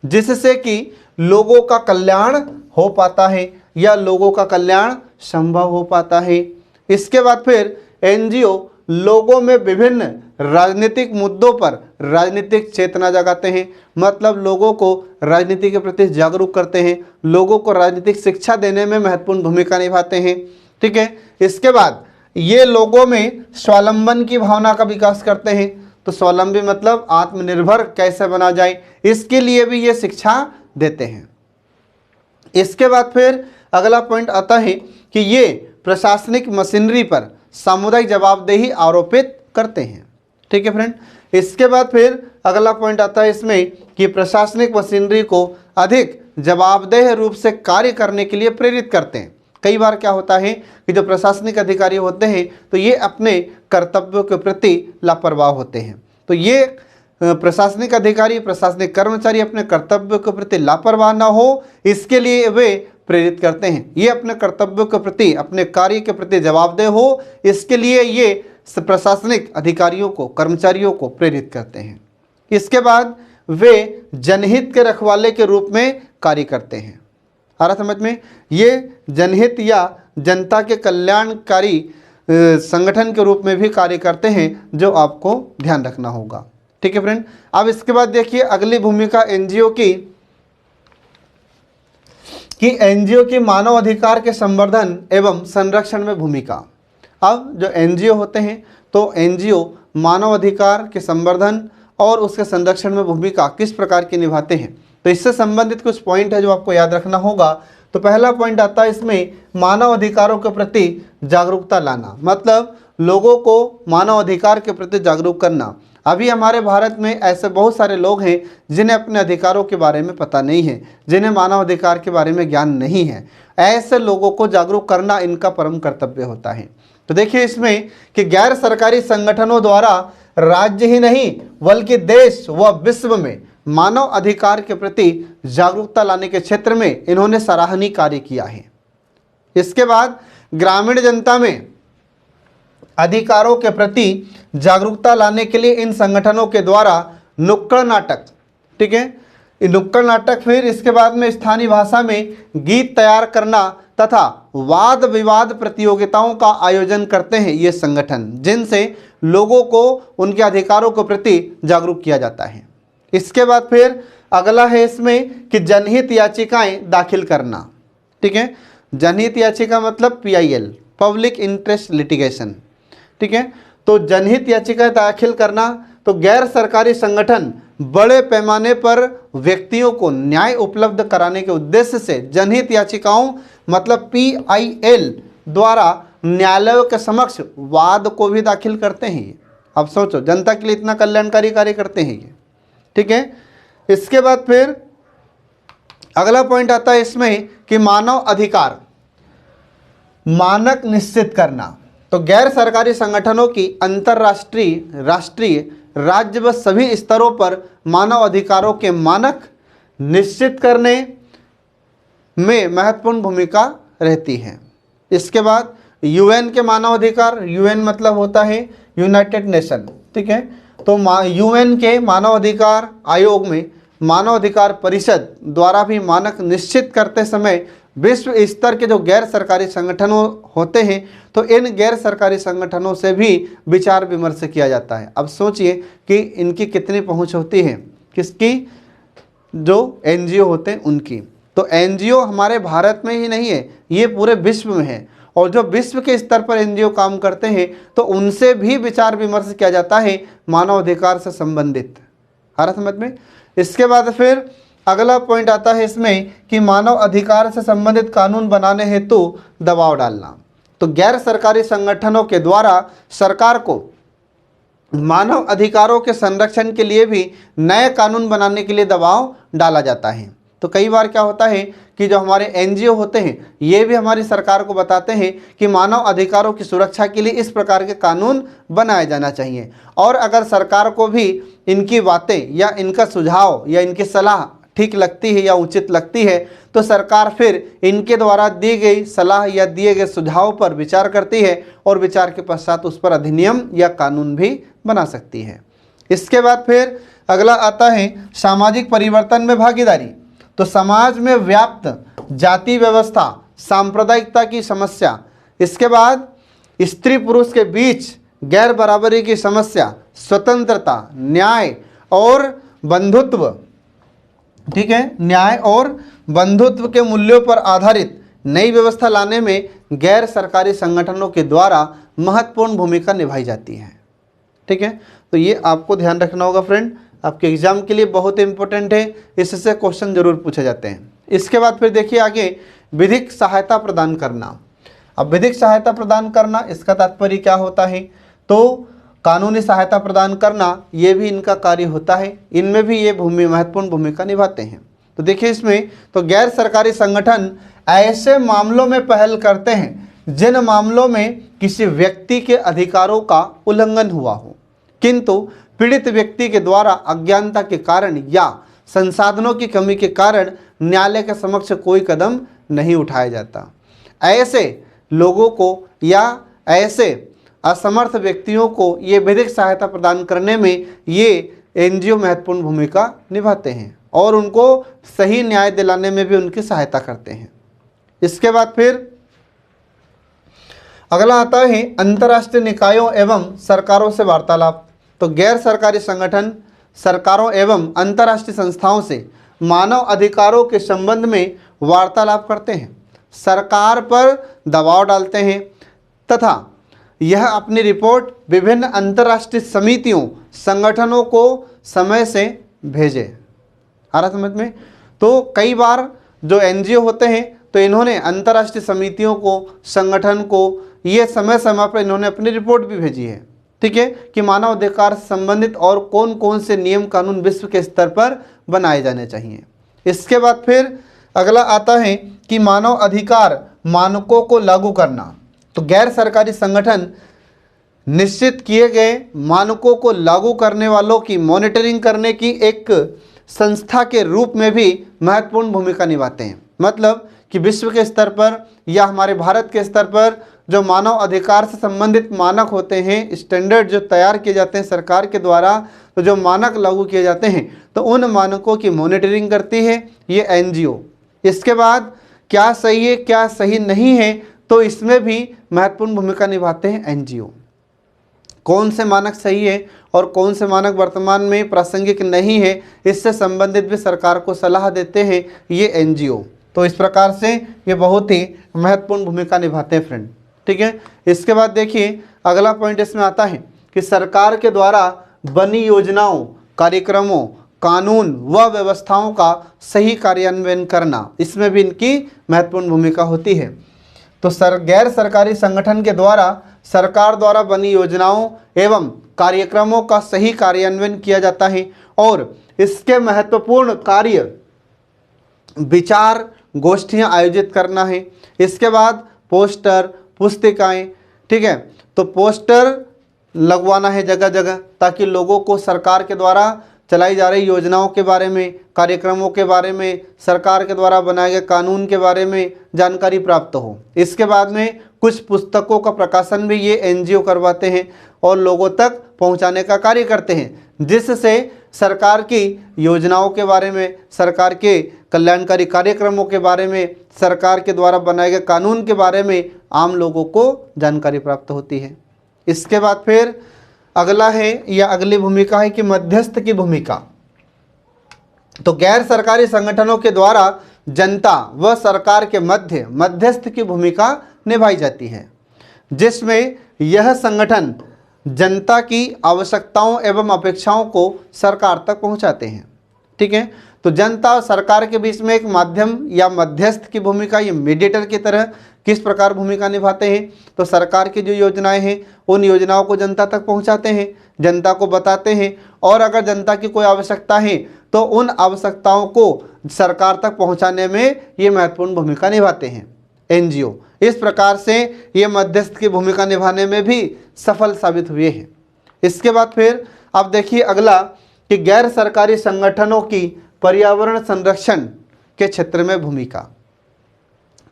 जिससे कि लोगों का कल्याण हो पाता है या लोगों का कल्याण संभव हो पाता है। इसके बाद फिर एनजीओ लोगों में विभिन्न राजनीतिक मुद्दों पर राजनीतिक चेतना जगाते हैं, मतलब लोगों को राजनीति के प्रति जागरूक करते हैं, लोगों को राजनीतिक शिक्षा देने में महत्वपूर्ण भूमिका निभाते हैं। ठीक है, इसके बाद ये लोगों में स्वावलंबन की भावना का विकास करते हैं, तो स्वावलंबी मतलब आत्मनिर्भर कैसे बना जाए, इसके लिए भी ये शिक्षा देते हैं। इसके बाद फिर अगला पॉइंट आता है कि ये प्रशासनिक मशीनरी पर सामुदायिक जवाबदेही आरोपित करते हैं। ठीक है फ्रेंड, इसके बाद फिर अगला पॉइंट आता है इसमें कि प्रशासनिक मशीनरी को अधिक जवाबदेह रूप से कार्य करने के लिए प्रेरित करते हैं। कई बार क्या होता है कि जो प्रशासनिक अधिकारी होते हैं तो ये अपने कर्तव्यों के प्रति लापरवाह होते हैं, तो ये प्रशासनिक अधिकारी, प्रशासनिक कर्मचारी अपने कर्तव्यों के प्रति लापरवाह ना हो, इसके लिए वे प्रेरित करते हैं। ये अपने कर्तव्यों के प्रति, अपने कार्य के प्रति जवाबदेह हो, इसके लिए ये प्रशासनिक अधिकारियों को, कर्मचारियों को प्रेरित करते हैं। इसके बाद वे जनहित के रखवाले के रूप में कार्य करते हैं। आ रहा समझ में, ये जनहित या जनता के कल्याणकारी संगठन के रूप में भी कार्य करते हैं, जो आपको ध्यान रखना होगा। ठीक है फ्रेंड, अब इसके बाद देखिए अगली भूमिका एनजीओ की, कि एनजीओ की मानव अधिकार के संवर्धन एवं संरक्षण में भूमिका। अब जो एनजीओ होते हैं तो एनजीओ मानव अधिकार के संवर्धन और उसके संरक्षण में भूमिका किस प्रकार की निभाते हैं, तो इससे संबंधित कुछ पॉइंट है जो आपको याद रखना होगा। तो पहला पॉइंट आता है इसमें मानव अधिकारों के प्रति जागरूकता लाना, मतलब लोगों को मानव अधिकार के प्रति जागरूक करना। अभी हमारे भारत में ऐसे बहुत सारे लोग हैं जिन्हें अपने अधिकारों के बारे में पता नहीं है, जिन्हें मानव अधिकार के बारे में ज्ञान नहीं है। ऐसे लोगों को जागरूक करना इनका परम कर्तव्य होता है। तो देखिए इसमें कि गैर सरकारी संगठनों द्वारा राज्य ही नहीं बल्कि देश व विश्व में मानव अधिकार के प्रति जागरूकता लाने के क्षेत्र में इन्होंने सराहनीय कार्य किया है। इसके बाद ग्रामीण जनता में अधिकारों के प्रति जागरूकता लाने के लिए इन संगठनों के द्वारा नुक्कड़ नाटक, ठीक है, नुक्कड़ नाटक, फिर इसके बाद में स्थानीय भाषा में गीत तैयार करना तथा वाद विवाद प्रतियोगिताओं का आयोजन करते हैं ये संगठन, जिनसे लोगों को उनके अधिकारों के प्रति जागरूक किया जाता है। इसके बाद फिर अगला है इसमें कि जनहित याचिकाएं दाखिल करना। ठीक है, जनहित याचिका मतलब PIL, पब्लिक इंटरेस्ट लिटिगेशन। ठीक है, तो जनहित याचिकाएं दाखिल करना, तो गैर सरकारी संगठन बड़े पैमाने पर व्यक्तियों को न्याय उपलब्ध कराने के उद्देश्य से जनहित याचिकाओं मतलब PIL द्वारा न्यायालयों के समक्ष वाद को भी दाखिल करते हैं। अब सोचो, जनता के लिए इतना कल्याणकारी कार्य करते हैं ये। ठीक है, इसके बाद फिर अगला पॉइंट आता है इसमें कि मानव अधिकार मानक निश्चित करना। तो गैर सरकारी संगठनों की अंतर्राष्ट्रीय, राष्ट्रीय, राज्य व सभी स्तरों पर मानव अधिकारों के मानक निश्चित करने में महत्वपूर्ण भूमिका रहती है। इसके बाद यूएन के मानव अधिकार, यूएन मतलब होता है यूनाइटेड नेशन, ठीक है। तो यूएन के मानव अधिकार आयोग में मानव अधिकार परिषद द्वारा भी मानक निश्चित करते समय विश्व स्तर के जो गैर सरकारी संगठन होते हैं, तो इन गैर सरकारी संगठनों से भी विचार विमर्श किया जाता है। अब सोचिए कि इनकी कितनी पहुंच होती है, किसकी, जो एनजीओ होते हैं उनकी। तो एनजीओ हमारे भारत में ही नहीं है, ये पूरे विश्व में है, और जो विश्व के स्तर पर एनजीओ काम करते हैं तो उनसे भी विचार विमर्श किया जाता है मानव अधिकार से संबंधित। आ रहा समझ में। इसके बाद फिर अगला पॉइंट आता है इसमें कि मानव अधिकार से संबंधित कानून बनाने हेतु दबाव डालना। तो गैर सरकारी संगठनों के द्वारा सरकार को मानव अधिकारों के संरक्षण के लिए भी नए कानून बनाने के लिए दबाव डाला जाता है। तो कई बार क्या होता है कि जो हमारे एनजीओ होते हैं ये भी हमारी सरकार को बताते हैं कि मानव अधिकारों की सुरक्षा के लिए इस प्रकार के कानून बनाए जाना चाहिए, और अगर सरकार को भी इनकी बातें या इनका सुझाव या इनकी सलाह ठीक लगती है या उचित लगती है तो सरकार फिर इनके द्वारा दी गई सलाह या दिए गए सुझाव पर विचार करती है और विचार के पश्चात उस पर अधिनियम या कानून भी बना सकती है। इसके बाद फिर अगला आता है सामाजिक परिवर्तन में भागीदारी। तो समाज में व्याप्त जाति व्यवस्था, सांप्रदायिकता की समस्या, इसके बाद स्त्री पुरुष के बीच गैर बराबरी की समस्या, स्वतंत्रता, न्याय और बंधुत्व, ठीक है, न्याय और बंधुत्व के मूल्यों पर आधारित नई व्यवस्था लाने में गैर सरकारी संगठनों के द्वारा महत्वपूर्ण भूमिका निभाई जाती है। ठीक है, तो ये आपको ध्यान रखना होगा फ्रेंड, आपके एग्जाम के लिए बहुत इंपॉर्टेंट है, इससे क्वेश्चन जरूर पूछे जाते हैं। इसके बाद फिर देखिए आगे विधिक सहायता प्रदान करना। अब विधिक सहायता प्रदान करना इसका तात्पर्य क्या होता है, तो कानूनी सहायता प्रदान करना ये भी इनका कार्य होता है, इनमें भी ये महत्वपूर्ण भूमिका निभाते हैं। तो देखिए इसमें तो गैर सरकारी संगठन ऐसे मामलों में पहल करते हैं जिन मामलों में किसी व्यक्ति के अधिकारों का उल्लंघन हुआ हो किंतु पीड़ित व्यक्ति के द्वारा अज्ञानता के कारण या संसाधनों की कमी के कारण न्यायालय के समक्ष कोई कदम नहीं उठाया जाता। ऐसे लोगों को या ऐसे असमर्थ व्यक्तियों को ये विधिक सहायता प्रदान करने में ये एनजीओ महत्वपूर्ण भूमिका निभाते हैं और उनको सही न्याय दिलाने में भी उनकी सहायता करते हैं। इसके बाद फिर अगला आता है अंतर्राष्ट्रीय निकायों एवं सरकारों से वार्तालाप। तो गैर सरकारी संगठन सरकारों एवं अंतर्राष्ट्रीय संस्थाओं से मानव अधिकारों के संबंध में वार्तालाप करते हैं, सरकार पर दबाव डालते हैं तथा यह अपनी रिपोर्ट विभिन्न अंतर्राष्ट्रीय समितियों संगठनों को समय से भेजे। आ रहा समझ में। तो कई बार जो एनजीओ होते हैं तो इन्होंने अंतर्राष्ट्रीय समितियों को, संगठन को ये समय समय पर इन्होंने अपनी रिपोर्ट भी भेजी है। ठीक है, कि मानव अधिकार से संबंधित और कौन कौन से नियम कानून विश्व के स्तर पर बनाए जाने चाहिए। इसके बाद फिर अगला आता है कि मानव अधिकार मानकों को लागू करना। तो गैर सरकारी संगठन निश्चित किए गए मानकों को लागू करने वालों की मॉनिटरिंग करने की एक संस्था के रूप में भी महत्वपूर्ण भूमिका निभाते हैं। मतलब कि विश्व के स्तर पर या हमारे भारत के स्तर पर जो मानव अधिकार से संबंधित मानक होते हैं, स्टैंडर्ड जो तैयार किए जाते हैं सरकार के द्वारा, तो जो मानक लागू किए जाते हैं तो उन मानकों की मॉनिटरिंग करती है ये एनजीओ। इसके बाद क्या सही है क्या सही नहीं है तो इसमें भी महत्वपूर्ण भूमिका निभाते हैं एनजीओ। कौन से मानक सही है और कौन से मानक वर्तमान में प्रासंगिक नहीं है, इससे संबंधित भी सरकार को सलाह देते हैं ये एनजीओ। तो इस प्रकार से ये बहुत ही महत्वपूर्ण भूमिका निभाते हैं फ्रेंड। ठीक है, इसके बाद देखिए अगला पॉइंट इसमें आता है कि सरकार के द्वारा बनी योजनाओं, कार्यक्रमों, कानून व व्यवस्थाओं का सही कार्यान्वयन करना, इसमें भी इनकी महत्वपूर्ण भूमिका होती है। तो गैर सरकारी संगठन के द्वारा सरकार द्वारा बनी योजनाओं एवं कार्यक्रमों का सही कार्यान्वयन किया जाता है और इसके महत्वपूर्ण कार्य विचार गोष्ठियाँ आयोजित करना है। इसके बाद पोस्टर, पुस्तिकाएँ, ठीक है, तो पोस्टर लगवाना है जगह जगह, ताकि लोगों को सरकार के द्वारा चलाई जा रही योजनाओं के बारे में, कार्यक्रमों के बारे में, सरकार के द्वारा बनाए गए कानून के बारे में जानकारी प्राप्त हो। इसके बाद में कुछ पुस्तकों का प्रकाशन भी ये एनजीओ करवाते हैं और लोगों तक पहुंचाने का कार्य करते हैं, जिससे सरकार की योजनाओं के बारे में, सरकार के कल्याणकारी कार्यक्रमों के बारे में, सरकार के द्वारा बनाए गए कानून के बारे में आम लोगों को जानकारी प्राप्त होती है। इसके बाद फिर अगला है या अगली भूमिका है कि मध्यस्थ की भूमिका। तो गैर सरकारी संगठनों के द्वारा जनता व सरकार के मध्यस्थ की भूमिका निभाई जाती है, जिसमें यह संगठन जनता की आवश्यकताओं एवं अपेक्षाओं को सरकार तक पहुंचाते हैं। ठीक है, तो जनता और सरकार के बीच में एक माध्यम या मध्यस्थ की भूमिका, ये मीडिएटर की तरह किस प्रकार भूमिका निभाते हैं। तो सरकार की जो योजनाएं हैं उन योजनाओं को जनता तक पहुंचाते हैं, जनता को बताते हैं, और अगर जनता की कोई आवश्यकता है तो उन आवश्यकताओं को सरकार तक पहुंचाने में ये महत्वपूर्ण भूमिका निभाते हैं एनजीओ। इस प्रकार से ये मध्यस्थ की भूमिका निभाने में भी सफल साबित हुए हैं। इसके बाद फिर आप देखिए अगला कि गैर सरकारी संगठनों की पर्यावरण संरक्षण के क्षेत्र में भूमिका।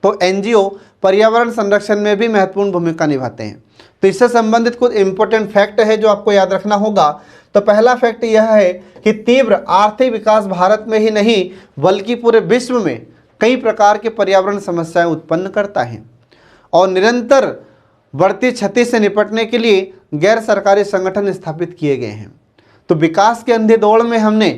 तो एनजीओ पर्यावरण संरक्षण में भी महत्वपूर्ण भूमिका निभाते हैं। तो इससे संबंधित कुछ इंपॉर्टेंट फैक्ट है जो आपको याद रखना होगा। तो पहला फैक्ट यह है कि तीव्र आर्थिक विकास भारत में ही नहीं बल्कि पूरे विश्व में कई प्रकार के पर्यावरण समस्याएं उत्पन्न करता है, और निरंतर बढ़ती क्षति से निपटने के लिए गैर सरकारी संगठन स्थापित किए गए हैं। तो विकास के अंधे दौड़ में हमने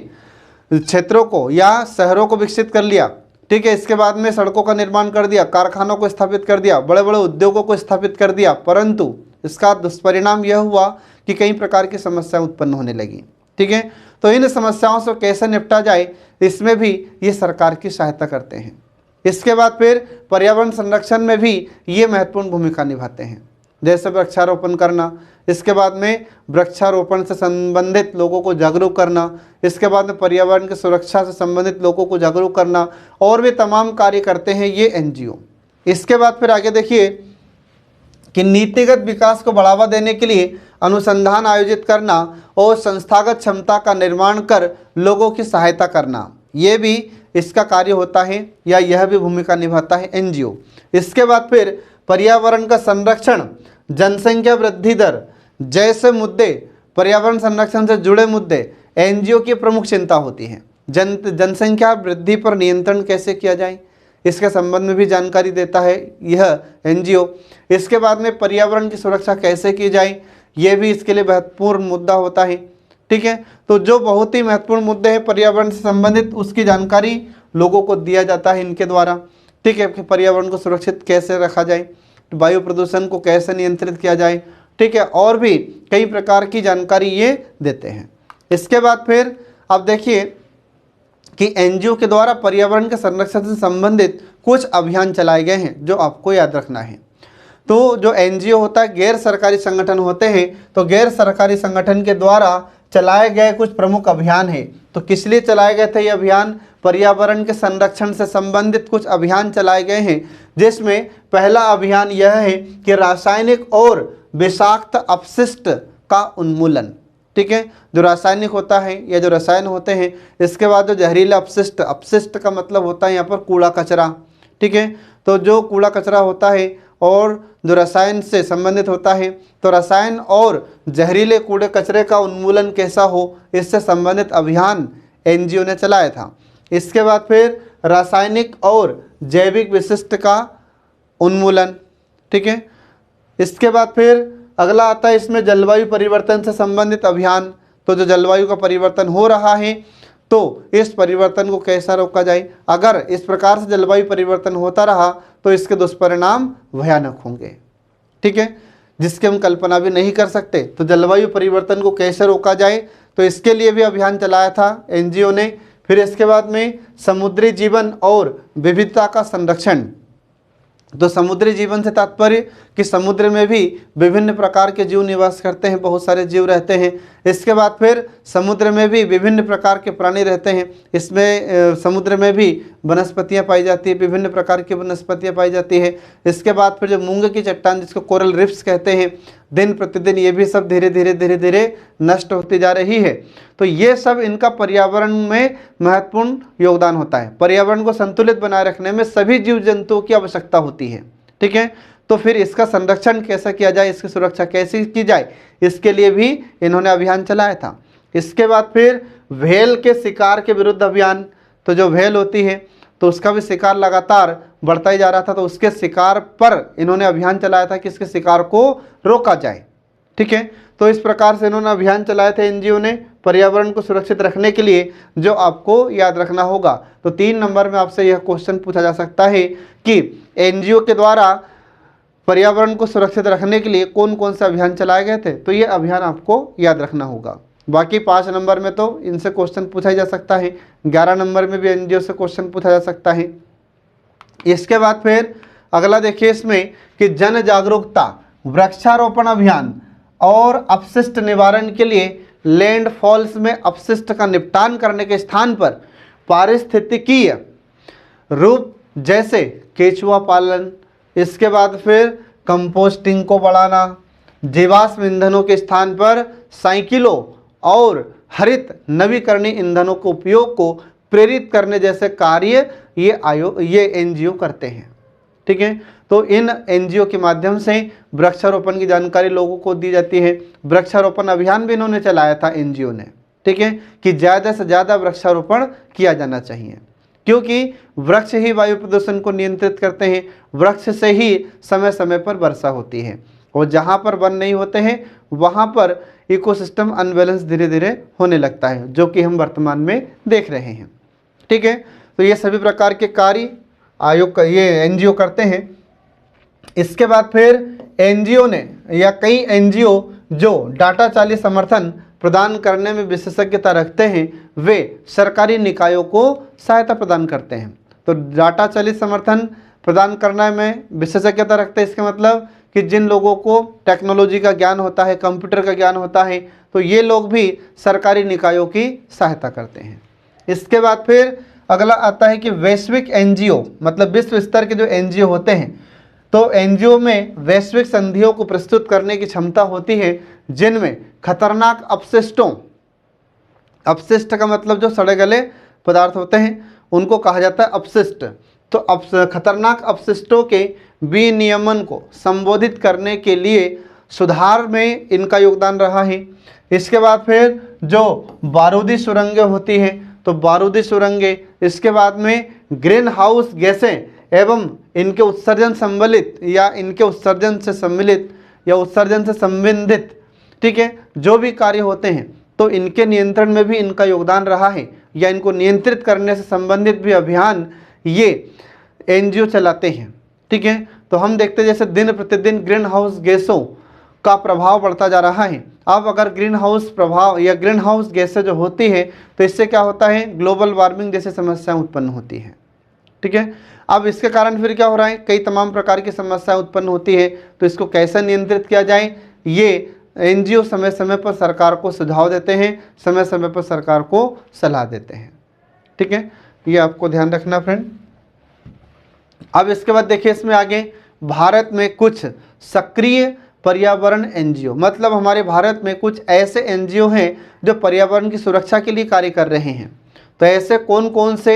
क्षेत्रों को या शहरों को विकसित कर लिया, ठीक है, इसके बाद में सड़कों का निर्माण कर दिया, कारखानों को स्थापित कर दिया, बड़े बड़े उद्योगों को स्थापित कर दिया, परंतु इसका दुष्परिणाम यह हुआ कि कई प्रकार की समस्याएं उत्पन्न होने लगी। ठीक है, तो इन समस्याओं से कैसे निपटा जाए, इसमें भी ये सरकार की सहायता करते हैं। इसके बाद फिर पर्यावरण संरक्षण में भी ये महत्वपूर्ण भूमिका निभाते हैं, जैसे वृक्षारोपण करना, इसके बाद में वृक्षारोपण से संबंधित लोगों को जागरूक करना, इसके बाद में पर्यावरण की सुरक्षा से संबंधित लोगों को जागरूक करना, और वे तमाम कार्य करते हैं ये एनजीओ। इसके बाद फिर आगे देखिए कि नीतिगत विकास को बढ़ावा देने के लिए अनुसंधान आयोजित करना और संस्थागत क्षमता का निर्माण कर लोगों की सहायता करना, ये भी इसका कार्य होता है या यह भी भूमिका निभाता है एनजीओ। इसके बाद फिर पर्यावरण का संरक्षण, जनसंख्या वृद्धि दर जैसे मुद्दे, पर्यावरण संरक्षण से जुड़े मुद्दे एनजीओ की प्रमुख चिंता होती है। जनसंख्या वृद्धि पर नियंत्रण कैसे किया जाए, इसके संबंध में भी जानकारी देता है यह एनजीओ। इसके बाद में पर्यावरण की सुरक्षा कैसे की जाए, यह भी इसके लिए महत्वपूर्ण मुद्दा होता है। ठीक है, तो जो बहुत ही महत्वपूर्ण मुद्दे हैं पर्यावरण से संबंधित, उसकी जानकारी लोगों को दिया जाता है इनके द्वारा। ठीक है, कि पर्यावरण को सुरक्षित कैसे रखा जाए, वायु प्रदूषण को कैसे नियंत्रित किया जाए, ठीक है, और भी कई प्रकार की जानकारी ये देते हैं। इसके बाद फिर आप देखिए कि एनजीओ के द्वारा पर्यावरण के संरक्षण से संबंधित कुछ अभियान चलाए गए हैं जो आपको याद रखना है। तो जो एनजीओ होता है, गैर सरकारी संगठन होते हैं, तो गैर सरकारी संगठन के द्वारा चलाए गए कुछ प्रमुख अभियान हैं। तो किस लिए चलाए गए थे ये अभियान? पर्यावरण के संरक्षण से संबंधित कुछ अभियान चलाए गए हैं, जिसमें पहला अभियान यह है कि रासायनिक और विषाक्त अपशिष्ट का उन्मूलन। ठीक है, जो रासायनिक होता है या जो रसायन होते हैं, इसके बाद जो जहरीला अपशिष्ट, अपशिष्ट का मतलब होता है यहाँ पर कूड़ा कचरा। ठीक है, तो जो कूड़ा कचरा होता है और जो रसायन से संबंधित होता है, तो रसायन और जहरीले कूड़े कचरे का उन्मूलन कैसा हो, इससे संबंधित अभियान एनजीओ ने चलाया था। इसके बाद फिर रासायनिक और जैविक विशिष्ट का उन्मूलन। ठीक है, इसके बाद फिर अगला आता है इसमें जलवायु परिवर्तन से संबंधित अभियान। तो जो जलवायु का परिवर्तन हो रहा है, तो इस परिवर्तन को कैसा रोका जाए। अगर इस प्रकार से जलवायु परिवर्तन होता रहा तो इसके दुष्परिणाम भयानक होंगे। ठीक है, जिसकी हम कल्पना भी नहीं कर सकते। तो जलवायु परिवर्तन को कैसे रोका जाए, तो इसके लिए भी अभियान चलाया था एनजीओ ने। फिर इसके बाद में समुद्री जीवन और विविधता का संरक्षण। तो समुद्री जीवन से तात्पर्य कि समुद्र में भी विभिन्न प्रकार के जीव निवास करते हैं, बहुत सारे जीव रहते हैं। इसके बाद फिर समुद्र में भी विभिन्न प्रकार के प्राणी रहते हैं। इसमें समुद्र में भी वनस्पतियाँ पाई जाती है, विभिन्न प्रकार की वनस्पतियाँ पाई जाती है। इसके बाद फिर जो मूंग की चट्टान जिसको कोरल रिफ्स कहते हैं, दिन प्रतिदिन ये भी सब धीरे धीरे नष्ट होती जा रही है। तो ये सब इनका पर्यावरण में महत्वपूर्ण योगदान होता है। पर्यावरण को संतुलित बनाए रखने में सभी जीव जंतुओं की आवश्यकता होती है। ठीक है, तो फिर इसका संरक्षण कैसा किया जाए, इसकी सुरक्षा कैसे की जाए, इसके लिए भी इन्होंने अभियान चलाया था। इसके बाद फिर व्हेल के शिकार के विरुद्ध अभियान, तो जो व्हेल होती है तो उसका भी शिकार लगातार बढ़ता ही जा रहा था, तो उसके शिकार पर इन्होंने अभियान चलाया था कि इसके शिकार को रोका जाए। ठीक है, तो इस प्रकार से इन्होंने अभियान चलाए थे एनजीओ ने पर्यावरण को सुरक्षित रखने के लिए, जो आपको याद रखना होगा। तो 3 नंबर में आपसे यह क्वेश्चन पूछा जा सकता है कि एनजीओ के द्वारा पर्यावरण को सुरक्षित रखने के लिए कौन कौन से अभियान चलाए गए थे, तो ये अभियान आपको याद रखना होगा। बाकी 5 नंबर में तो इनसे क्वेश्चन पूछा जा सकता है, 11 नंबर में भी एनजीओ से क्वेश्चन पूछा जा सकता है। इसके बाद फिर अगला देखिए इसमें कि जन जागरूकता, वृक्षारोपण अभियान और अपशिष्ट निवारण के लिए लैंडफॉल्स में अपशिष्ट का निपटान करने के स्थान पर पारिस्थितिकीय रूप जैसे केचुआ पालन, इसके बाद फिर कंपोस्टिंग को बढ़ाना, जीवाश्म ईंधनों के स्थान पर साइकिलों और हरित नवीकरणीय ईंधनों के उपयोग को प्रेरित करने जैसे कार्य ये एनजीओ करते हैं। ठीक है, तो इन एनजीओ के माध्यम से वृक्षारोपण की जानकारी लोगों को दी जाती है। वृक्षारोपण अभियान भी इन्होंने चलाया था एनजीओ ने। ठीक है, कि ज़्यादा से ज़्यादा वृक्षारोपण किया जाना चाहिए, क्योंकि वृक्ष ही वायु प्रदूषण को नियंत्रित करते हैं। वृक्ष से ही समय समय पर वर्षा होती है, और जहाँ पर वन नहीं होते हैं वहाँ पर इकोसिस्टम अनबैलेंस धीरे धीरे होने लगता है, जो कि हम वर्तमान में देख रहे हैं। ठीक है, तो ये सभी प्रकार के कार्य आयोग का ये एनजीओ करते हैं। इसके बाद फिर एनजीओ ने या कई एनजीओ जो डाटा चालित समर्थन प्रदान करने में विशेषज्ञता रखते हैं, वे सरकारी निकायों को सहायता प्रदान करते हैं। तो डाटा चालित समर्थन प्रदान करने में विशेषज्ञता रखते हैं, इसका मतलब कि जिन लोगों को टेक्नोलॉजी का ज्ञान होता है, कंप्यूटर का ज्ञान होता है, तो ये लोग भी सरकारी निकायों की सहायता करते हैं। इसके बाद फिर अगला आता है कि वैश्विक एनजीओ, मतलब विश्व स्तर के जो एनजीओ होते हैं, तो एनजीओ में वैश्विक संधियों को प्रस्तुत करने की क्षमता होती है, जिनमें खतरनाक अपशिष्ट का मतलब जो सड़े गले पदार्थ होते हैं उनको कहा जाता है अपशिष्ट। तो खतरनाक अपशिष्टों के विनियमन को संबोधित करने के लिए सुधार में इनका योगदान रहा है। इसके बाद फिर जो बारूदी सुरंगें होती हैं, तो बारूदी सुरंगें, इसके बाद में ग्रीन हाउस गैसें एवं इनके उत्सर्जन सम्मिलित या इनके उत्सर्जन से सम्मिलित या उत्सर्जन से संबंधित, ठीक है, जो भी कार्य होते हैं, तो इनके नियंत्रण में भी इनका योगदान रहा है, या इनको नियंत्रित करने से संबंधित भी अभियान ये एनजीओ चलाते हैं। ठीक है, तो हम देखते हैं जैसे दिन प्रतिदिन ग्रीन हाउस गैसों का प्रभाव बढ़ता जा रहा है। अब अगर ग्रीन हाउस प्रभाव या ग्रीन हाउस गैसें जो होती है, तो इससे क्या होता है, ग्लोबल वार्मिंग जैसी समस्याएं उत्पन्न होती हैं। ठीक है, अब इसके कारण फिर क्या हो रहा है, कई तमाम प्रकार की समस्याएं उत्पन्न होती है। तो इसको कैसे नियंत्रित किया जाए, ये एनजीओ समय समय पर सरकार को सुझाव देते हैं, समय समय पर सरकार को सलाह देते हैं। ठीक है, ये आपको ध्यान रखना फ्रेंड। अब इसके बाद देखिए इसमें आगे भारत में कुछ सक्रिय पर्यावरण एनजीओ, मतलब हमारे भारत में कुछ ऐसे एनजीओ हैं जो पर्यावरण की सुरक्षा के लिए कार्य कर रहे हैं। तो ऐसे कौन कौन से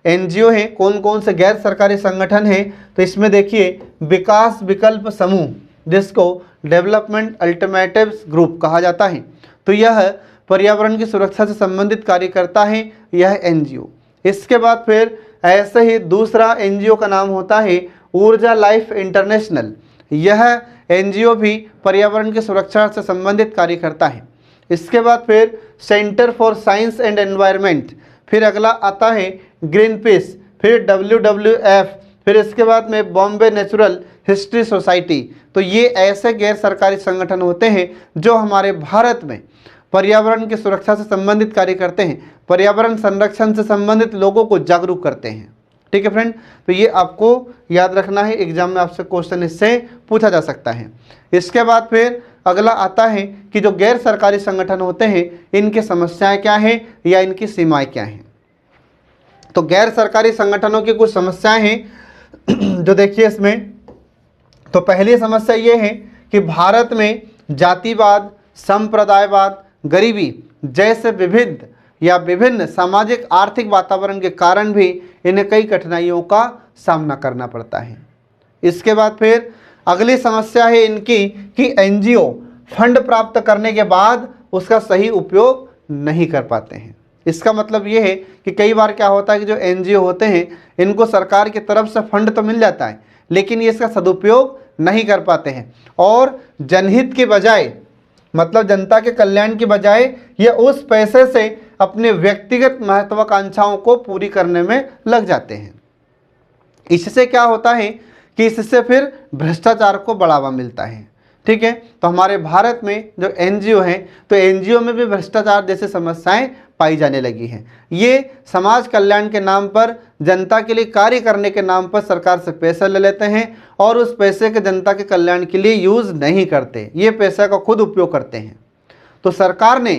एनजीओ हैं, कौन कौन से गैर सरकारी संगठन हैं, तो इसमें देखिए विकास विकल्प समूह, जिसको डेवलपमेंट अल्टरनेटिव्स ग्रुप कहा जाता है, तो यह पर्यावरण की सुरक्षा से संबंधित कार्य करता है, यह एनजीओ। इसके बाद फिर ऐसे ही दूसरा एनजीओ का नाम होता है ऊर्जा लाइफ इंटरनेशनल। यह एनजीओ भी पर्यावरण की सुरक्षा से संबंधित कार्य करता है। इसके बाद फिर centre for science and environment, फिर अगला आता है ग्रीन पीस, फिर WWF, फिर इसके बाद में बॉम्बे नेचुरल हिस्ट्री सोसाइटी। तो ये ऐसे गैर सरकारी संगठन होते हैं जो हमारे भारत में पर्यावरण की सुरक्षा से संबंधित कार्य करते हैं, पर्यावरण संरक्षण से संबंधित लोगों को जागरूक करते हैं। ठीक है फ्रेंड, तो ये आपको याद रखना है, एग्जाम में आपसे क्वेश्चन इससे पूछा जा सकता है। इसके बाद फिर अगला आता है कि जो गैर सरकारी संगठन होते हैं, इनकी समस्याएं क्या हैं या इनकी सीमाएं क्या हैं। तो गैर सरकारी संगठनों की कुछ समस्याएं हैं जो देखिए इसमें। तो पहली समस्या ये है कि भारत में जातिवाद, संप्रदायवाद, गरीबी जैसे विभिन्न सामाजिक आर्थिक वातावरण के कारण भी इन्हें कई कठिनाइयों का सामना करना पड़ता है। इसके बाद फिर अगली समस्या है इनकी कि एनजीओ फंड प्राप्त करने के बाद उसका सही उपयोग नहीं कर पाते हैं। इसका मतलब ये है कि कई बार क्या होता है कि जो एनजीओ होते हैं इनको सरकार की तरफ से फंड तो मिल जाता है, लेकिन ये इसका सदुपयोग नहीं कर पाते हैं और जनहित के बजाय, मतलब जनता के कल्याण की बजाय, ये उस पैसे से अपने व्यक्तिगत महत्वाकांक्षाओं को पूरी करने में लग जाते हैं। इससे क्या होता है कि इससे फिर भ्रष्टाचार को बढ़ावा मिलता है। ठीक है, तो हमारे भारत में जो एनजीओ हैं, तो एनजीओ में भी भ्रष्टाचार जैसे समस्याएं पाई जाने लगी हैं। ये समाज कल्याण के नाम पर, जनता के लिए कार्य करने के नाम पर सरकार से पैसा ले लेते हैं और उस पैसे के जनता के कल्याण के लिए यूज़ नहीं करते, ये पैसा का खुद उपयोग करते हैं। तो सरकार ने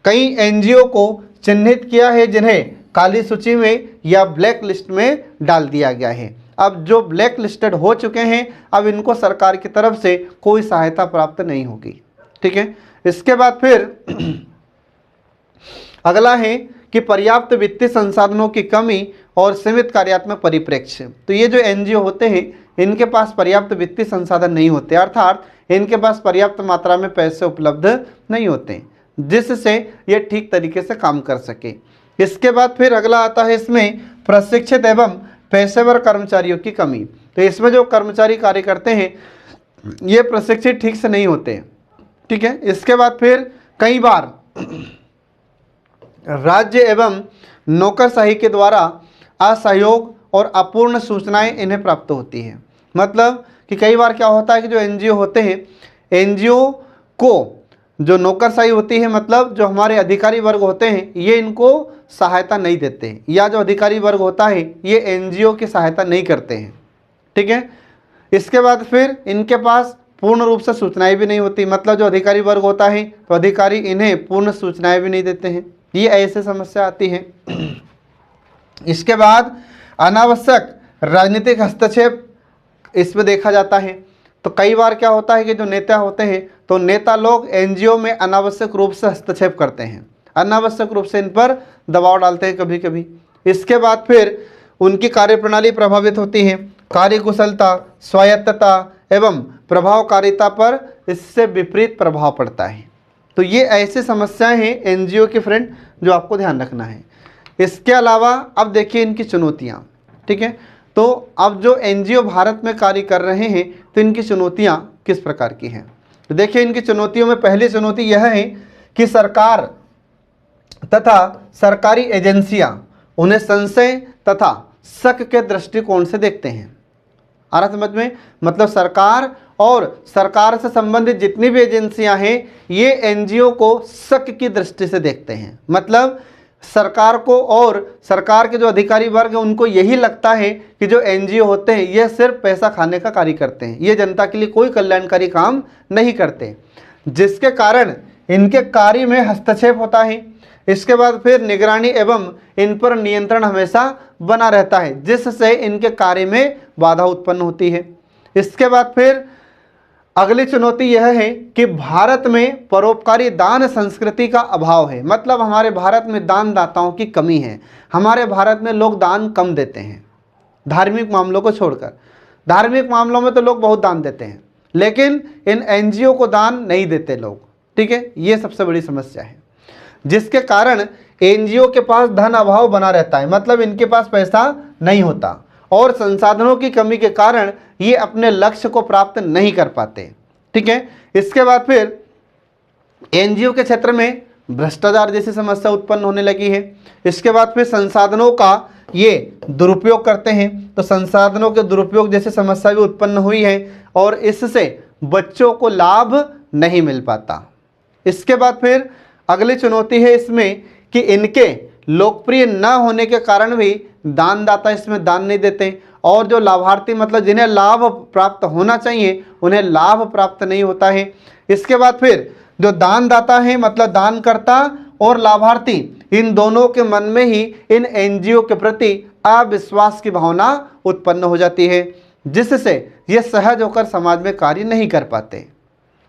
कई एनजीओ को चिन्हित किया है जिन्हें काली सूची में या ब्लैक लिस्ट में डाल दिया गया है। अब जो ब्लैक लिस्टेड हो चुके हैं, अब इनको सरकार की तरफ से कोई सहायता प्राप्त नहीं होगी। ठीक है, इसके बाद फिर अगला है कि पर्याप्त वित्तीय संसाधनों की कमी और सीमित कार्यात्मक परिप्रेक्ष्य। तो ये जो एनजीओ होते हैं इनके पास पर्याप्त वित्तीय संसाधन नहीं होते, अर्थात इनके पास पर्याप्त मात्रा में पैसे उपलब्ध नहीं होते जिससे ये ठीक तरीके से काम कर सके। इसके बाद फिर अगला आता है इसमें प्रशिक्षित एवं पेशेवर कर्मचारियों की कमी। तो इसमें जो कर्मचारी कार्य करते हैं ये प्रशिक्षित ठीक से नहीं होते। ठीक है, इसके बाद फिर कई बार राज्य एवं नौकरशाही के द्वारा असहयोग और अपूर्ण सूचनाएं इन्हें प्राप्त होती हैं। मतलब कि कई बार क्या होता है कि जो एनजीओ होते हैं, एनजीओ को जो नौकरशाही होती है, मतलब जो हमारे अधिकारी वर्ग होते हैं, ये इनको सहायता नहीं देते हैं, या जो अधिकारी वर्ग होता है ये एनजीओ की सहायता नहीं करते हैं। ठीक है, इसके बाद फिर इनके पास पूर्ण रूप से सूचनाएं भी नहीं होती, मतलब जो अधिकारी वर्ग होता है तो अधिकारी इन्हें पूर्ण सूचनाएं भी नहीं देते हैं। ये ऐसे समस्या आती है। इसके बाद अनावश्यक राजनीतिक हस्तक्षेप इसमें देखा जाता है। तो कई बार क्या होता है कि जो नेता होते हैं, तो नेता लोग एनजीओ में अनावश्यक रूप से हस्तक्षेप करते हैं, अनावश्यक रूप से इन पर दबाव डालते हैं कभी कभी। इसके बाद फिर उनकी कार्यप्रणाली प्रभावित होती है, कार्यकुशलता, स्वायत्तता एवं प्रभावकारिता पर इससे विपरीत प्रभाव पड़ता है। तो ये ऐसी समस्याएं हैं एनजीओ के फ्रेंड जो आपको ध्यान रखना है। इसके अलावा अब देखिए इनकी चुनौतियाँ। ठीक है, तो अब जो एनजीओ भारत में कार्य कर रहे हैं तो इनकी चुनौतियाँ किस प्रकार की हैं। तो देखिए इनकी चुनौतियों में पहली चुनौती यह है कि सरकार तथा सरकारी एजेंसियां उन्हें संशय तथा शक के दृष्टिकोण से देखते हैं। आ रहा समझ में, मतलब सरकार और सरकार से संबंधित जितनी भी एजेंसियां हैं ये एनजीओ को शक की दृष्टि से देखते हैं। मतलब सरकार को और सरकार के जो अधिकारी वर्ग हैं उनको यही लगता है कि जो एनजीओ होते हैं ये सिर्फ पैसा खाने का कार्य करते हैं, ये जनता के लिए कोई कल्याणकारी काम नहीं करते, जिसके कारण इनके कार्य में हस्तक्षेप होता है। इसके बाद फिर निगरानी एवं इन पर नियंत्रण हमेशा बना रहता है, जिससे इनके कार्य में बाधा उत्पन्न होती है। इसके बाद फिर अगली चुनौती यह है कि भारत में परोपकारी दान संस्कृति का अभाव है। मतलब हमारे भारत में दानदाताओं की कमी है, हमारे भारत में लोग दान कम देते हैं, धार्मिक मामलों को छोड़कर। धार्मिक मामलों में तो लोग बहुत दान देते हैं, लेकिन इन एनजीओ को दान नहीं देते लोग। ठीक है, ये सबसे बड़ी समस्या है, जिसके कारण एनजीओ के पास धन अभाव बना रहता है, मतलब इनके पास पैसा नहीं होता और संसाधनों की कमी के कारण ये अपने लक्ष्य को प्राप्त नहीं कर पाते। ठीक है, इसके बाद फिर एनजीओ के क्षेत्र में भ्रष्टाचार जैसी समस्या उत्पन्न होने लगी है। इसके बाद फिर संसाधनों का ये दुरुपयोग करते हैं, तो संसाधनों के दुरुपयोग जैसी समस्या भी उत्पन्न हुई है और इससे बच्चों को लाभ नहीं मिल पाता। इसके बाद फिर अगली चुनौती है इसमें कि इनके लोकप्रिय न होने के कारण भी दानदाता इसमें दान नहीं देते और जो लाभार्थी, मतलब जिन्हें लाभ प्राप्त होना चाहिए, उन्हें लाभ प्राप्त नहीं होता है। इसके बाद फिर जो दानदाता है, मतलब दानकर्ता, और लाभार्थी इन दोनों के मन में ही इन एनजीओ के प्रति अविश्वास की भावना उत्पन्न हो जाती है, जिससे ये सहज होकर समाज में कार्य नहीं कर पाते।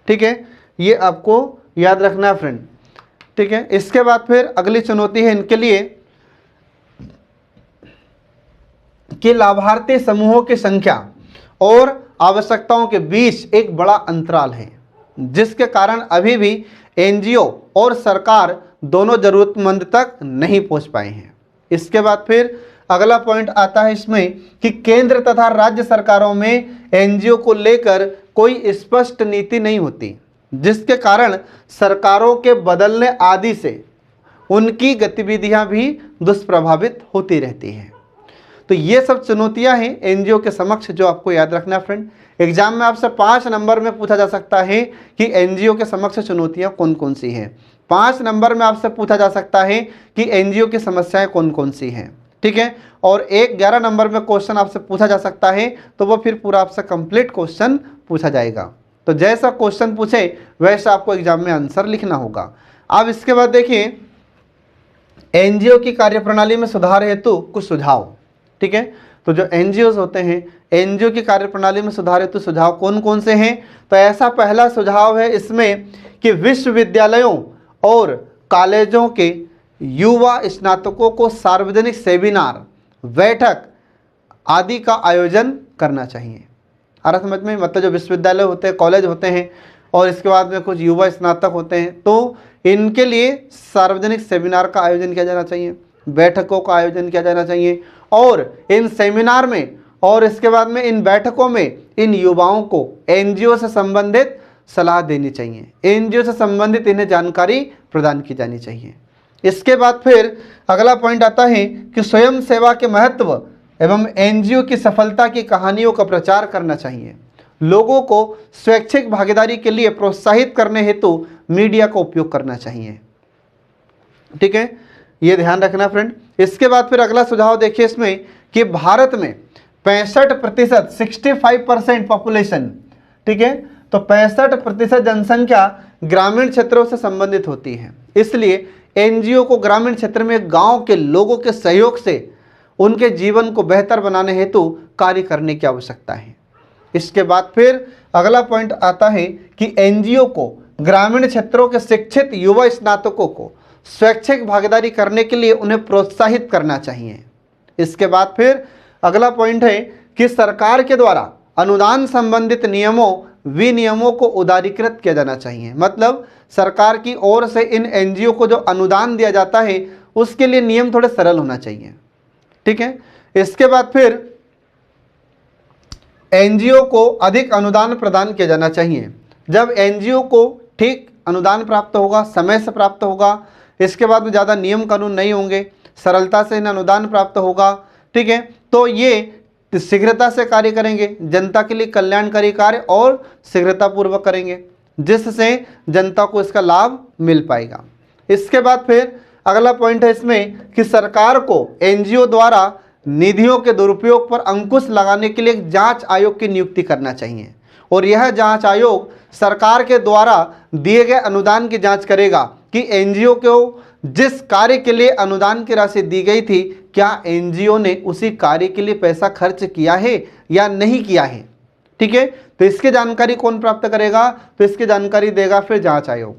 ठीक है, ये आपको याद रखना है फ्रेंड। ठीक है, इसके बाद फिर अगली चुनौती है इनके लिए कि लाभार्थी समूहों की संख्या और आवश्यकताओं के बीच एक बड़ा अंतराल है, जिसके कारण अभी भी एनजीओ और सरकार दोनों जरूरतमंद तक नहीं पहुंच पाए हैं। इसके बाद फिर अगला पॉइंट आता है इसमें कि केंद्र तथा राज्य सरकारों में एनजीओ को लेकर कोई स्पष्ट नीति नहीं होती, जिसके कारण सरकारों के बदलने आदि से उनकी गतिविधियां भी दुष्प्रभावित होती रहती हैं। तो ये सब चुनौतियां हैं एनजीओ के समक्ष, जो आपको याद रखना है फ्रेंड। एग्जाम में आपसे 5 नंबर में पूछा जा सकता है कि एनजीओ के समक्ष चुनौतियां कौन कौन सी हैं। 5 नंबर में आपसे पूछा जा सकता है कि एनजीओ की समस्याएं कौन कौन सी हैं। ठीक है, और 11 नंबर में क्वेश्चन आपसे पूछा जा सकता है, तो वो फिर पूरा आपसे कंप्लीट क्वेश्चन पूछा जाएगा। तो जैसा क्वेश्चन पूछे वैसा आपको एग्जाम में आंसर लिखना होगा। अब इसके बाद देखिए एनजीओ की कार्यप्रणाली में सुधार हेतु कुछ सुझाव। ठीक है, तो जो एनजीओ होते हैं, एनजीओ की कार्यप्रणाली में सुधार हेतु सुझाव कौन कौन से हैं। तो ऐसा पहला सुझाव है इसमें कि विश्वविद्यालयों और कॉलेजों के युवा स्नातकों को सार्वजनिक सेमिनार, बैठक आदि का आयोजन करना चाहिए। आ रहा समझ में? मतलब जो विश्वविद्यालय होते हैं, कॉलेज होते हैं और इसके बाद में कुछ युवा स्नातक होते हैं, तो इनके लिए सार्वजनिक सेमिनार का आयोजन किया जाना चाहिए, बैठकों का आयोजन किया जाना चाहिए, और इन सेमिनार में और इसके बाद में इन बैठकों में इन युवाओं को एनजीओ से संबंधित सलाह देनी चाहिए, एनजीओ से संबंधित इन्हें जानकारी प्रदान की जानी चाहिए। इसके बाद फिर अगला पॉइंट आता है कि स्वयं सेवा के महत्व एवं एनजीओ की सफलता की कहानियों का प्रचार करना चाहिए। लोगों को स्वैच्छिक भागीदारी के लिए प्रोत्साहित करने हेतु मीडिया का उपयोग करना चाहिए। ठीक है, ये ध्यान रखना फ्रेंड। इसके बाद फिर अगला सुझाव देखिए इसमें कि भारत में 65% 65% पॉपुलेशन, ठीक है, तो 65% जनसंख्या ग्रामीण क्षेत्रों से संबंधित होती है। इसलिए एनजीओ को ग्रामीण क्षेत्र में गांव के लोगों के सहयोग से उनके जीवन को बेहतर बनाने हेतु कार्य करने की आवश्यकता है। इसके बाद फिर अगला पॉइंट आता है कि एनजीओ को ग्रामीण क्षेत्रों के शिक्षित युवा स्नातकों को स्वैच्छिक भागीदारी करने के लिए उन्हें प्रोत्साहित करना चाहिए। इसके बाद फिर अगला पॉइंट है कि सरकार के द्वारा अनुदान संबंधित नियमों विनियमों को उदारीकृत किया जाना चाहिए। मतलब सरकार की ओर से इन एनजीओ को जो अनुदान दिया जाता है उसके लिए नियम थोड़े सरल होना चाहिए। ठीक है, इसके बाद फिर एनजीओ को अधिक अनुदान प्रदान किया जाना चाहिए। जब एनजीओ को ठीक अनुदान प्राप्त होगा, समय से प्राप्त होगा, इसके बाद में ज़्यादा नियम कानून नहीं होंगे, सरलता से इन अनुदान प्राप्त होगा, ठीक है, तो ये शीघ्रता से कार्य करेंगे, जनता के लिए कल्याणकारी कार्य और शीघ्रतापूर्वक करेंगे, जिससे जनता को इसका लाभ मिल पाएगा। इसके बाद फिर अगला पॉइंट है इसमें कि सरकार को एनजीओ द्वारा निधियों के दुरुपयोग पर अंकुश लगाने के लिए एक जांच आयोग की नियुक्ति करना चाहिए, और यह जांच आयोग सरकार के द्वारा दिए गए अनुदान की जांच करेगा कि एनजीओ को जिस कार्य के लिए अनुदान की राशि दी गई थी, क्या एनजीओ ने उसी कार्य के लिए पैसा खर्च किया है या नहीं किया है। ठीक है, तो इसकी जानकारी कौन प्राप्त करेगा? तो इसकी जानकारी देगा फिर जांच आयोग।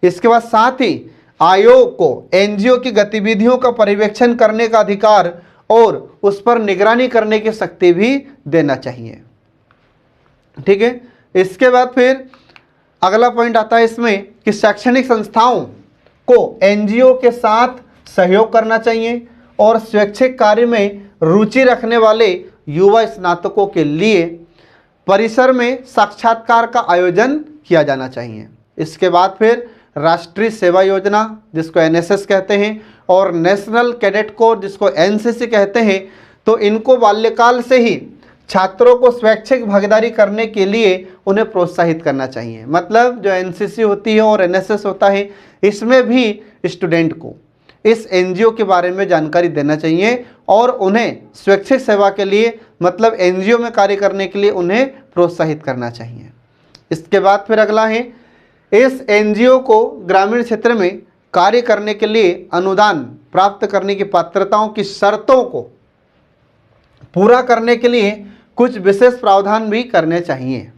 इसके बाद साथ ही आयोग को एनजीओ की गतिविधियों का पर्यवेक्षण करने का अधिकार और उस पर निगरानी करने की शक्ति भी देना चाहिए। ठीक है, इसके बाद फिर अगला पॉइंट आता है इसमें कि शैक्षणिक संस्थाओं को एनजीओ के साथ सहयोग करना चाहिए और स्वैच्छिक कार्य में रुचि रखने वाले युवा स्नातकों के लिए परिसर में साक्षात्कार का आयोजन किया जाना चाहिए। इसके बाद फिर राष्ट्रीय सेवा योजना जिसको एनएसएस कहते हैं और नेशनल कैडेट कोर जिसको एनसीसी कहते हैं, तो इनको बाल्यकाल से ही छात्रों को स्वैच्छिक भागीदारी करने के लिए उन्हें प्रोत्साहित करना चाहिए। मतलब जो एनसीसी होती है और एनएसएस होता है, इसमें भी स्टूडेंट को इस एनजीओ के बारे में जानकारी देना चाहिए और उन्हें स्वैच्छिक सेवा के लिए मतलब एनजीओ में कार्य करने के लिए उन्हें प्रोत्साहित करना चाहिए। इसके बाद फिर अगला है इस एनजीओ को ग्रामीण क्षेत्र में कार्य करने के लिए अनुदान प्राप्त करने की पात्रताओं की शर्तों को पूरा करने के लिए कुछ विशेष प्रावधान भी करने चाहिए।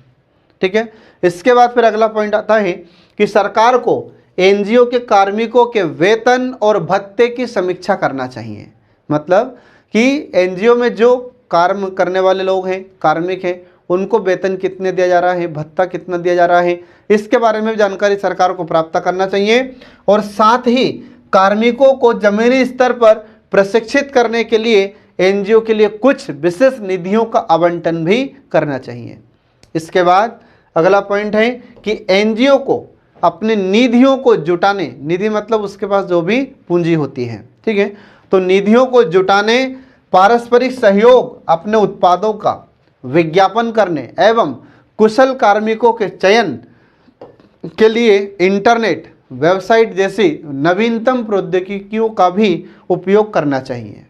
ठीक है, इसके बाद फिर अगला पॉइंट आता है कि सरकार को एनजीओ के कार्मिकों के वेतन और भत्ते की समीक्षा करना चाहिए। मतलब कि एनजीओ में जो कार्य करने वाले लोग हैं, कार्मिक हैं, उनको वेतन कितने दिया जा रहा है, भत्ता कितना दिया जा रहा है, इसके बारे में भी जानकारी सरकार को प्राप्त करना चाहिए। और साथ ही कार्मिकों को जमीनी स्तर पर प्रशिक्षित करने के लिए एनजीओ के लिए कुछ विशेष निधियों का आवंटन भी करना चाहिए। इसके बाद अगला पॉइंट है कि एनजीओ को अपने निधियों को जुटाने, निधि मतलब उसके पास जो भी पूंजी होती है, ठीक है, तो निधियों को जुटाने, पारस्परिक सहयोग, अपने उत्पादों का विज्ञापन करने एवं कुशल कार्मिकों के चयन के लिए इंटरनेट, वेबसाइट जैसी नवीनतम प्रौद्योगिकियों का भी उपयोग करना चाहिए।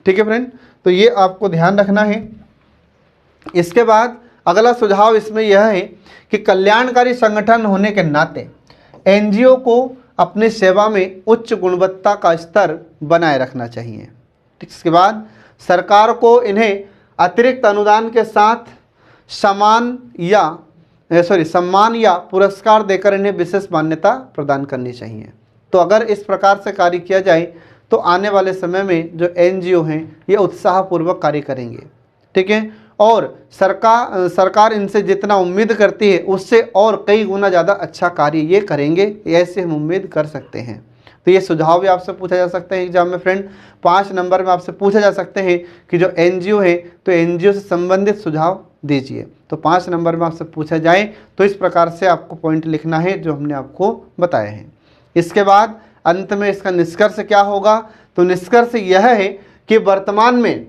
ठीक है फ्रेंड, तो ये आपको ध्यान रखना है। इसके बाद अगला सुझाव इसमें यह है कि कल्याणकारी संगठन होने के नाते एनजीओ को अपनी सेवा में उच्च गुणवत्ता का स्तर बनाए रखना चाहिए। इसके बाद सरकार को इन्हें अतिरिक्त अनुदान के साथ सम्मान या पुरस्कार देकर इन्हें विशेष मान्यता प्रदान करनी चाहिए। तो अगर इस प्रकार से कार्य किया जाए तो आने वाले समय में जो एनजीओ हैं ये उत्साहपूर्वक कार्य करेंगे। ठीक है, और सरकार इनसे जितना उम्मीद करती है उससे और कई गुना ज़्यादा अच्छा कार्य ये करेंगे, ऐसे हम उम्मीद कर सकते हैं। तो ये सुझाव भी आपसे पूछा जा सकता है एग्जाम में फ्रेंड। 5 नंबर में आपसे पूछा जा सकते हैं कि जो एनजीओ है तो एनजीओ से संबंधित सुझाव दीजिए। तो 5 नंबर में आपसे पूछा जाए तो इस प्रकार से आपको पॉइंट लिखना है जो हमने आपको बताए हैं। इसके बाद अंत में इसका निष्कर्ष क्या होगा, तो निष्कर्ष यह है कि वर्तमान में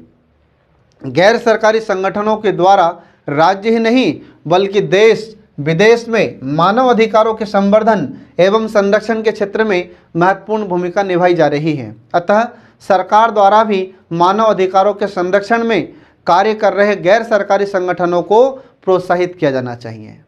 गैर सरकारी संगठनों के द्वारा राज्य ही नहीं बल्कि देश विदेश में मानव अधिकारों के संवर्धन एवं संरक्षण के क्षेत्र में महत्वपूर्ण भूमिका निभाई जा रही है। अतः सरकार द्वारा भी मानव अधिकारों के संरक्षण में कार्य कर रहे गैर सरकारी संगठनों को प्रोत्साहित किया जाना चाहिए।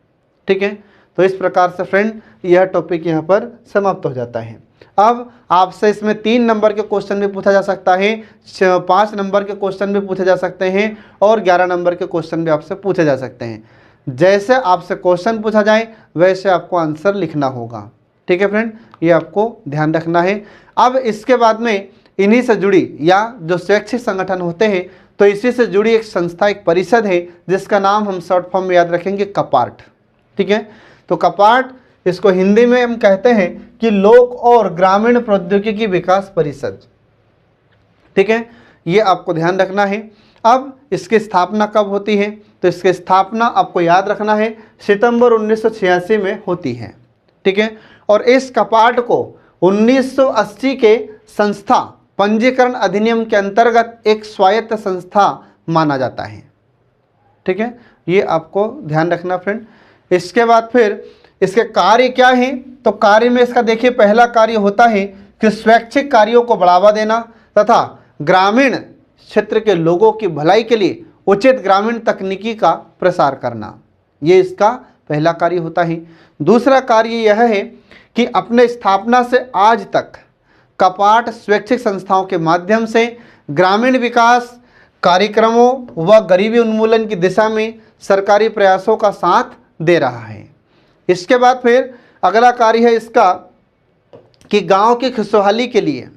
ठीक है, तो इस प्रकार से फ्रेंड यह टॉपिक यहाँ पर समाप्त हो जाता है। अब आपसे इसमें 3 नंबर के क्वेश्चन भी पूछा जा सकता है, 5 नंबर के क्वेश्चन भी पूछे जा सकते हैं और 11 नंबर के क्वेश्चन भी आपसे पूछे जा सकते हैं। जैसे आपसे क्वेश्चन पूछा जाए वैसे आपको आंसर लिखना होगा। ठीक है फ्रेंड, ये आपको ध्यान रखना है। अब इसके बाद में इन्हीं से जुड़ी या जो शैक्षिक संगठन होते हैं तो इसी से जुड़ी एक संस्था, एक परिषद है जिसका नाम हम शॉर्ट फॉर्म में याद रखेंगे कपार्ट। ठीक है, तो कपार्ट, इसको हिंदी में हम कहते हैं कि लोक और ग्रामीण प्रौद्योगिकी विकास परिषद। ठीक है, ये आपको ध्यान रखना है। अब इसकी स्थापना कब होती है, तो इसकी स्थापना आपको याद रखना है सितंबर 1986 में होती है। ठीक है, और इस कपार्ट को 1980 के संस्था पंजीकरण अधिनियम के अंतर्गत एक स्वायत्त संस्था माना जाता है। ठीक है, ये आपको ध्यान रखना फ्रेंड। इसके बाद फिर इसके कार्य क्या हैं, तो कार्य में इसका देखिए पहला कार्य होता है कि स्वैच्छिक कार्यों को बढ़ावा देना तथा ग्रामीण क्षेत्र के लोगों की भलाई के लिए उचित ग्रामीण तकनीकी का प्रसार करना, ये इसका पहला कार्य होता है। दूसरा कार्य यह है कि अपने स्थापना से आज तक कपार्ट स्वैच्छिक संस्थाओं के माध्यम से ग्रामीण विकास कार्यक्रमों व गरीबी उन्मूलन की दिशा में सरकारी प्रयासों का साथ दे रहा है। इसके बाद फिर अगला कार्य है इसका कि गांव की खुशहाली के लिए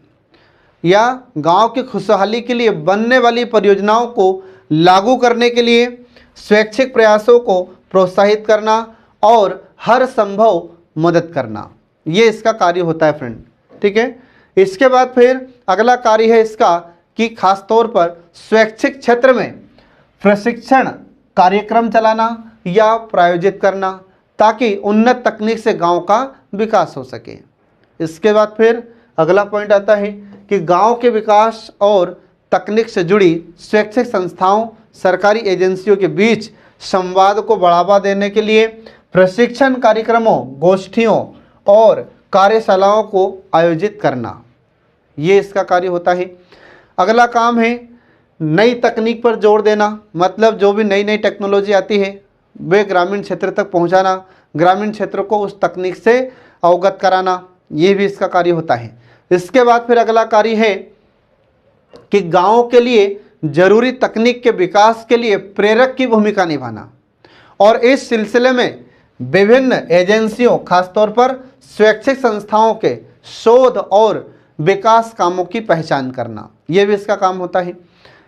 या गांव की खुशहाली के लिए बनने वाली परियोजनाओं को लागू करने के लिए स्वैच्छिक प्रयासों को प्रोत्साहित करना और हर संभव मदद करना, ये इसका कार्य होता है फ्रेंड। ठीक है, इसके बाद फिर अगला कार्य है इसका कि खास तौर पर स्वैच्छिक क्षेत्र में प्रशिक्षण कार्यक्रम चलाना या प्रायोजित करना ताकि उन्नत तकनीक से गांव का विकास हो सके। इसके बाद फिर अगला पॉइंट आता है कि गांव के विकास और तकनीक से जुड़ी शैक्षिक संस्थाओं, सरकारी एजेंसियों के बीच संवाद को बढ़ावा देने के लिए प्रशिक्षण कार्यक्रमों, गोष्ठियों और कार्यशालाओं को आयोजित करना, ये इसका कार्य होता है। अगला काम है नई तकनीक पर जोर देना, मतलब जो भी नई नई टेक्नोलॉजी आती है वे ग्रामीण क्षेत्र तक पहुंचाना, ग्रामीण क्षेत्र को उस तकनीक से अवगत कराना। ये भी इसका कार्य होता है। इसके बाद फिर अगला कार्य है कि गाँव के लिए जरूरी तकनीक के विकास के लिए प्रेरक की भूमिका निभाना और इस सिलसिले में विभिन्न एजेंसियों खासतौर पर स्वैच्छिक संस्थाओं के शोध और विकास कामों की पहचान करना, यह भी इसका काम होता है।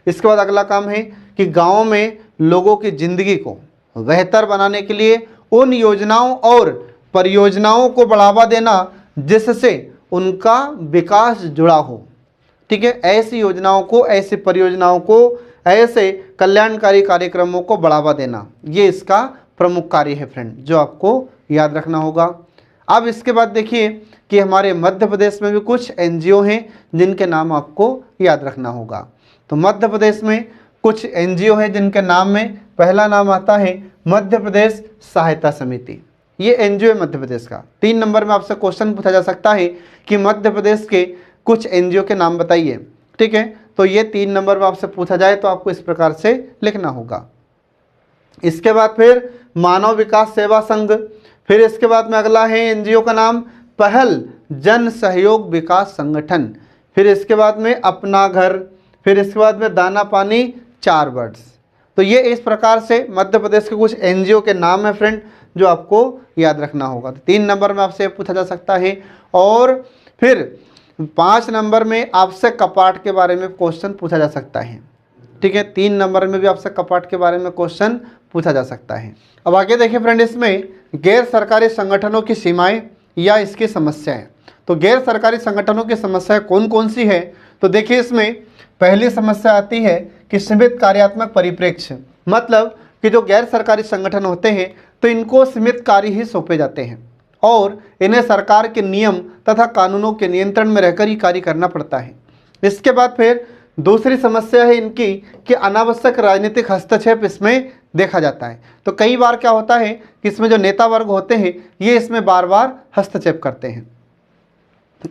इसके बाद अगला काम है कि गाँव में लोगों की ज़िंदगी को बेहतर बनाने के लिए उन योजनाओं और परियोजनाओं को बढ़ावा देना जिससे उनका विकास जुड़ा हो। ठीक है, ऐसी योजनाओं को, ऐसी परियोजनाओं को, ऐसे कल्याणकारी कार्यक्रमों को बढ़ावा देना, ये इसका प्रमुख कार्य है फ्रेंड, जो आपको याद रखना होगा। अब इसके बाद देखिए कि हमारे मध्य प्रदेश में भी कुछ एनजीओ हैं जिनके नाम आपको याद रखना होगा। तो मध्य प्रदेश में कुछ एनजीओ हैं जिनके नाम में पहला नाम आता है मध्य प्रदेश सहायता समिति। ये एनजीओ है मध्य प्रदेश का। 3 नंबर में आपसे क्वेश्चन पूछा जा सकता है कि मध्य प्रदेश के कुछ एनजीओ के नाम बताइए। ठीक है, तो ये 3 नंबर में आपसे पूछा जाए तो आपको इस प्रकार से लिखना होगा। इसके बाद फिर मानव विकास सेवा संघ, फिर इसके बाद में अगला है एनजीओ का नाम पहल जन सहयोग विकास संगठन, फिर इसके बाद में अपना घर, फिर इसके बाद में दाना पानी 4 वर्ड्स। तो ये इस प्रकार से मध्य प्रदेश के कुछ एनजीओ के नाम है फ्रेंड, जो आपको याद रखना होगा। तो 3 नंबर में आपसे पूछा जा सकता है। और फिर 5 नंबर में आपसे कपाट के बारे में क्वेश्चन पूछा जा सकता है। ठीक है, 3 नंबर में भी आपसे कपाट के बारे में क्वेश्चन पूछा जा सकता है। अब आगे देखिए फ्रेंड, इसमें गैर सरकारी संगठनों की सीमाएं या इसकी समस्याएं। तो गैर सरकारी संगठनों की समस्याएं कौन कौन सी है? तो देखिए इसमें पहली समस्या आती है कि सीमित कार्यात्मक परिप्रेक्ष्य, मतलब कि जो गैर सरकारी संगठन होते हैं तो इनको सीमित कार्य ही सौंपे जाते हैं और इन्हें सरकार के नियम तथा कानूनों के नियंत्रण में रहकर ही कार्य करना पड़ता है। इसके बाद फिर दूसरी समस्या है इनकी कि अनावश्यक राजनीतिक हस्तक्षेप इसमें देखा जाता है। तो कई बार क्या होता है कि इसमें जो नेता वर्ग होते हैं ये इसमें बार बार हस्तक्षेप करते हैं।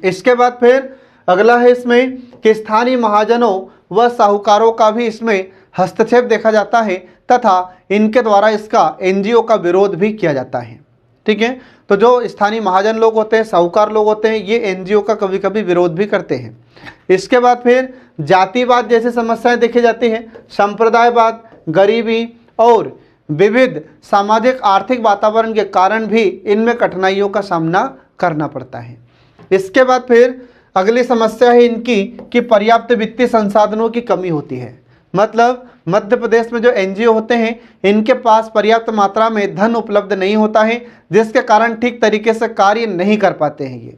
इसके बाद फिर अगला है इसमें कि स्थानीय महाजनों व साहूकारों का भी इसमें हस्तक्षेप देखा जाता है तथा इनके द्वारा इसका एनजीओ का विरोध भी किया जाता है। ठीक है, तो जो स्थानीय महाजन लोग होते हैं, साहूकार लोग होते हैं, ये एनजीओ का कभी कभी विरोध भी करते हैं। इसके बाद फिर जातिवाद जैसी समस्याएं देखी जाती हैं, संप्रदायवाद, गरीबी और विविध सामाजिक आर्थिक वातावरण के कारण भी इनमें कठिनाइयों का सामना करना पड़ता है। इसके बाद फिर अगली समस्या है इनकी कि पर्याप्त वित्तीय संसाधनों की कमी होती है। मतलब मध्य प्रदेश में जो एनजीओ होते हैं इनके पास पर्याप्त मात्रा में धन उपलब्ध नहीं होता है, जिसके कारण ठीक तरीके से कार्य नहीं कर पाते हैं ये।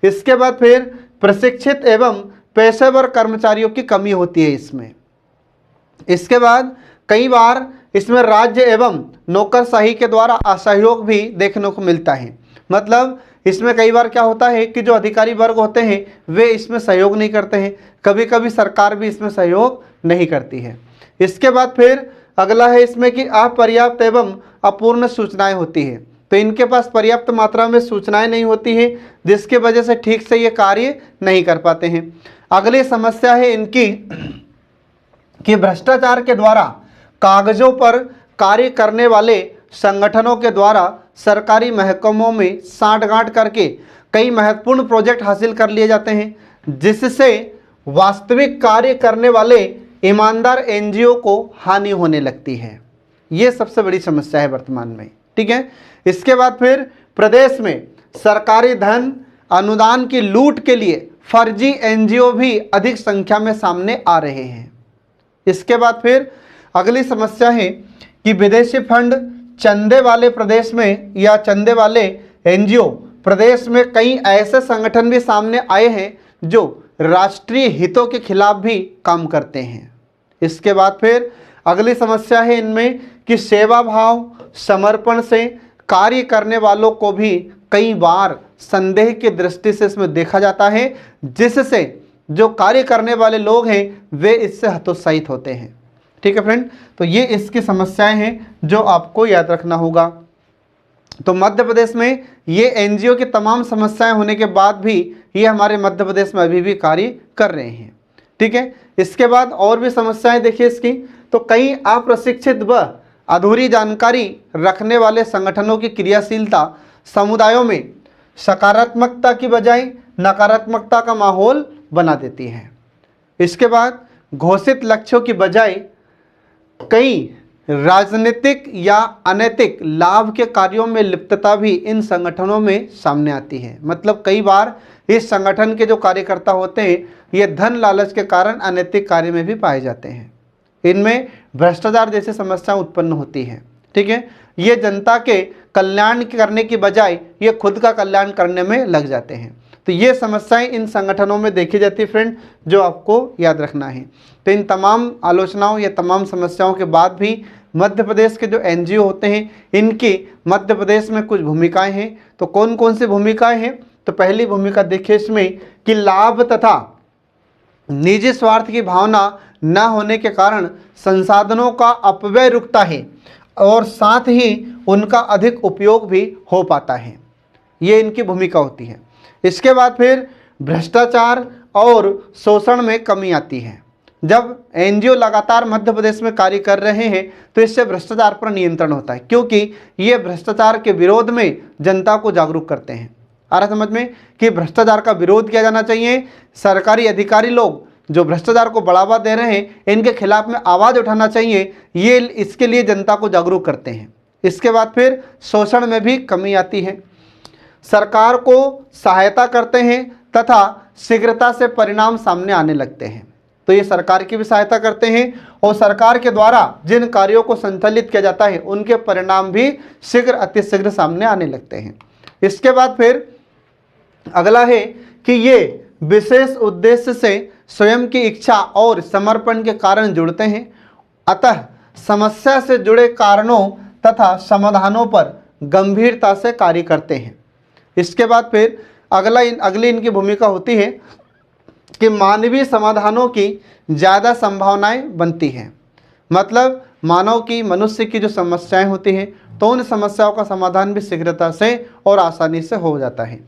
इसके बाद फिर प्रशिक्षित एवं पेशेवर कर्मचारियों की कमी होती है इसमें। इसके बाद कई बार इसमें राज्य एवं नौकरशाही के द्वारा असहयोग भी देखने को मिलता है। मतलब इसमें कई बार क्या होता है कि जो अधिकारी वर्ग होते हैं वे इसमें सहयोग नहीं करते हैं, कभी कभी सरकार भी इसमें सहयोग नहीं करती है। इसके बाद फिर अगला है इसमें कि अपर्याप्त एवं अपूर्ण सूचनाएं होती है। तो इनके पास पर्याप्त मात्रा में सूचनाएं नहीं होती हैं, जिसके वजह से ठीक से ये कार्य नहीं कर पाते हैं। अगली समस्या है इनकी कि भ्रष्टाचार के द्वारा कागजों पर कार्य करने वाले संगठनों के द्वारा सरकारी महकमों में सांठगांठ करके कई महत्वपूर्ण प्रोजेक्ट हासिल कर लिए जाते हैं, जिससे वास्तविक कार्य करने वाले ईमानदार एनजीओ को हानि होने लगती है। ये सबसे बड़ी समस्या है वर्तमान में। ठीक है, इसके बाद फिर प्रदेश में सरकारी धन अनुदान की लूट के लिए फर्जी एनजीओ भी अधिक संख्या में सामने आ रहे हैं। इसके बाद फिर अगली समस्या है कि विदेशी फंड चंदे वाले प्रदेश में या चंदे वाले एनजीओ प्रदेश में कई ऐसे संगठन भी सामने आए हैं जो राष्ट्रीय हितों के खिलाफ भी काम करते हैं। इसके बाद फिर अगली समस्या है इनमें कि सेवा भाव समर्पण से कार्य करने वालों को भी कई बार संदेह की दृष्टि से इसमें देखा जाता है, जिससे जो कार्य करने वाले लोग हैं वे इससे हतोत्साहित होते हैं। ठीक है फ्रेंड, तो ये इसकी समस्याएं हैं जो आपको याद रखना होगा। तो मध्य प्रदेश में ये एनजीओ की तमाम समस्याएं होने के बाद भी ये हमारे मध्य प्रदेश में अभी भी कार्य कर रहे हैं। ठीक है, इसके बाद और भी समस्याएं देखिए इसकी। तो कई अप्रशिक्षित व अधूरी जानकारी रखने वाले संगठनों की क्रियाशीलता समुदायों में सकारात्मकता की बजाय नकारात्मकता का माहौल बना देती है। इसके बाद घोषित लक्ष्यों की बजाय कई राजनीतिक या अनैतिक लाभ के कार्यों में लिप्तता भी इन संगठनों में सामने आती है। मतलब कई बार इस संगठन के जो कार्यकर्ता होते हैं ये धन लालच के कारण अनैतिक कार्य में भी पाए जाते हैं। इनमें भ्रष्टाचार जैसी समस्या उत्पन्न होती है। ठीक है, ये जनता के कल्याण करने की बजाय ये खुद का कल्याण करने में लग जाते हैं। तो ये समस्याएं इन संगठनों में देखी जाती है फ्रेंड, जो आपको याद रखना है। तो इन तमाम आलोचनाओं या तमाम समस्याओं के बाद भी मध्य प्रदेश के जो एनजीओ होते हैं इनकी मध्य प्रदेश में कुछ भूमिकाएं हैं। तो कौन कौन सी भूमिकाएं हैं? तो पहली भूमिका देखिए इसमें कि लाभ तथा निजी स्वार्थ की भावना न होने के कारण संसाधनों का अपव्यय रुकता है और साथ ही उनका अधिक उपयोग भी हो पाता है। ये इनकी भूमिका होती है। इसके बाद फिर भ्रष्टाचार और शोषण में कमी आती है। जब एनजीओ लगातार मध्य प्रदेश में कार्य कर रहे हैं तो इससे भ्रष्टाचार पर नियंत्रण होता है, क्योंकि ये भ्रष्टाचार के विरोध में जनता को जागरूक करते हैं। आ रहा समझ में कि भ्रष्टाचार का विरोध किया जाना चाहिए। सरकारी अधिकारी लोग जो भ्रष्टाचार को बढ़ावा दे रहे हैं इनके खिलाफ में आवाज़ उठाना चाहिए। ये इसके लिए जनता को जागरूक करते हैं। इसके बाद फिर शोषण में भी कमी आती है। सरकार को सहायता करते हैं तथा शीघ्रता से परिणाम सामने आने लगते हैं। तो ये सरकार की भी सहायता करते हैं और सरकार के द्वारा जिन कार्यों को संचालित किया जाता है उनके परिणाम भी शीघ्र अतिशीघ्र सामने आने लगते हैं। इसके बाद फिर अगला है कि ये विशेष उद्देश्य से स्वयं की इच्छा और समर्पण के कारण जुड़ते हैं, अतः समस्या से जुड़े कारणों तथा समाधानों पर गंभीरता से कार्य करते हैं। इसके बाद फिर अगली इनकी भूमिका होती है कि मानवीय समाधानों की ज़्यादा संभावनाएं बनती हैं। मतलब मनुष्य की जो समस्याएं होती हैं तो उन समस्याओं का समाधान भी शीघ्रता से और आसानी से हो जाता है।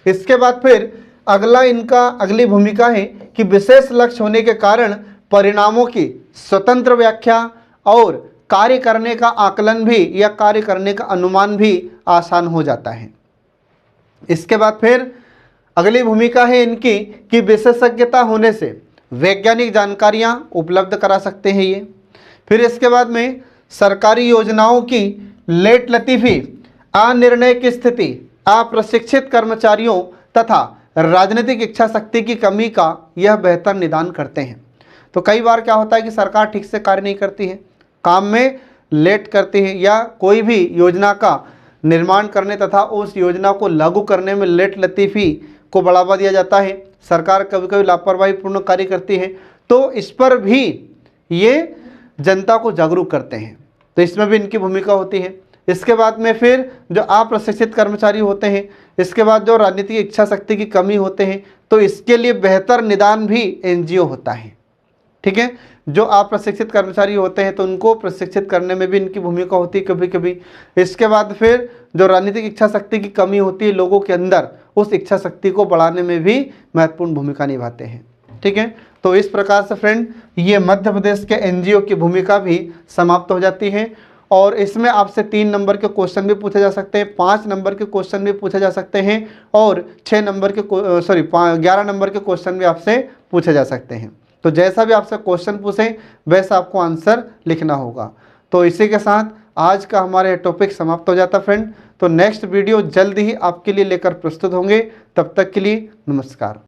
इसके बाद फिर अगली भूमिका है कि विशेष लक्ष्य होने के कारण परिणामों की स्वतंत्र व्याख्या और कार्य करने का आकलन भी या कार्य करने का अनुमान भी आसान हो जाता है। इसके बाद फिर अगली भूमिका है इनकी कि विशेषज्ञता होने से वैज्ञानिक जानकारियां उपलब्ध करा सकते हैं ये। फिर इसके बाद में सरकारी योजनाओं की लेट लतीफ़ी, अनिर्णय की स्थिति, अप्रशिक्षित कर्मचारियों तथा राजनीतिक इच्छा शक्ति की कमी का यह बेहतर निदान करते हैं। तो कई बार क्या होता है कि सरकार ठीक से कार्य नहीं करती है, काम में लेट करती है या कोई भी योजना का निर्माण करने तथा उस योजना को लागू करने में लेट लतीफ़ी को बढ़ावा दिया जाता है। सरकार कभी कभी लापरवाहीपूर्ण कार्य करती है, तो इस पर भी ये जनता को जागरूक करते हैं। तो इसमें भी इनकी भूमिका होती है। इसके बाद में फिर जो अप्रशिक्षित कर्मचारी होते हैं, इसके बाद जो राजनीतिक इच्छा शक्ति की कमी होते हैं, तो इसके लिए बेहतर निदान भी एनजीओ होता है। ठीक है, जो अप्रशिक्षित कर्मचारी होते हैं तो उनको प्रशिक्षित करने में भी इनकी भूमिका होती है कभी कभी। इसके बाद फिर जो राजनीतिक इच्छा शक्ति की कमी होती है लोगों के अंदर, उस इच्छा शक्ति को बढ़ाने में भी महत्वपूर्ण भूमिका निभाते हैं। ठीक है, तो इस प्रकार से फ्रेंड ये मध्य प्रदेश के एनजीओ की भूमिका भी समाप्त हो जाती है। और इसमें आपसे 3 नंबर के क्वेश्चन भी पूछे जा सकते हैं, 5 नंबर के क्वेश्चन भी पूछे जा सकते हैं और 11 नंबर के क्वेश्चन भी आपसे पूछे जा सकते हैं। तो जैसा भी आपसे क्वेश्चन पूछें वैसा आपको आंसर लिखना होगा। तो इसी के साथ आज का हमारा टॉपिक समाप्त हो जाता फ्रेंड। तो नेक्स्ट वीडियो जल्द ही आपके लिए लेकर प्रस्तुत होंगे। तब तक के लिए नमस्कार।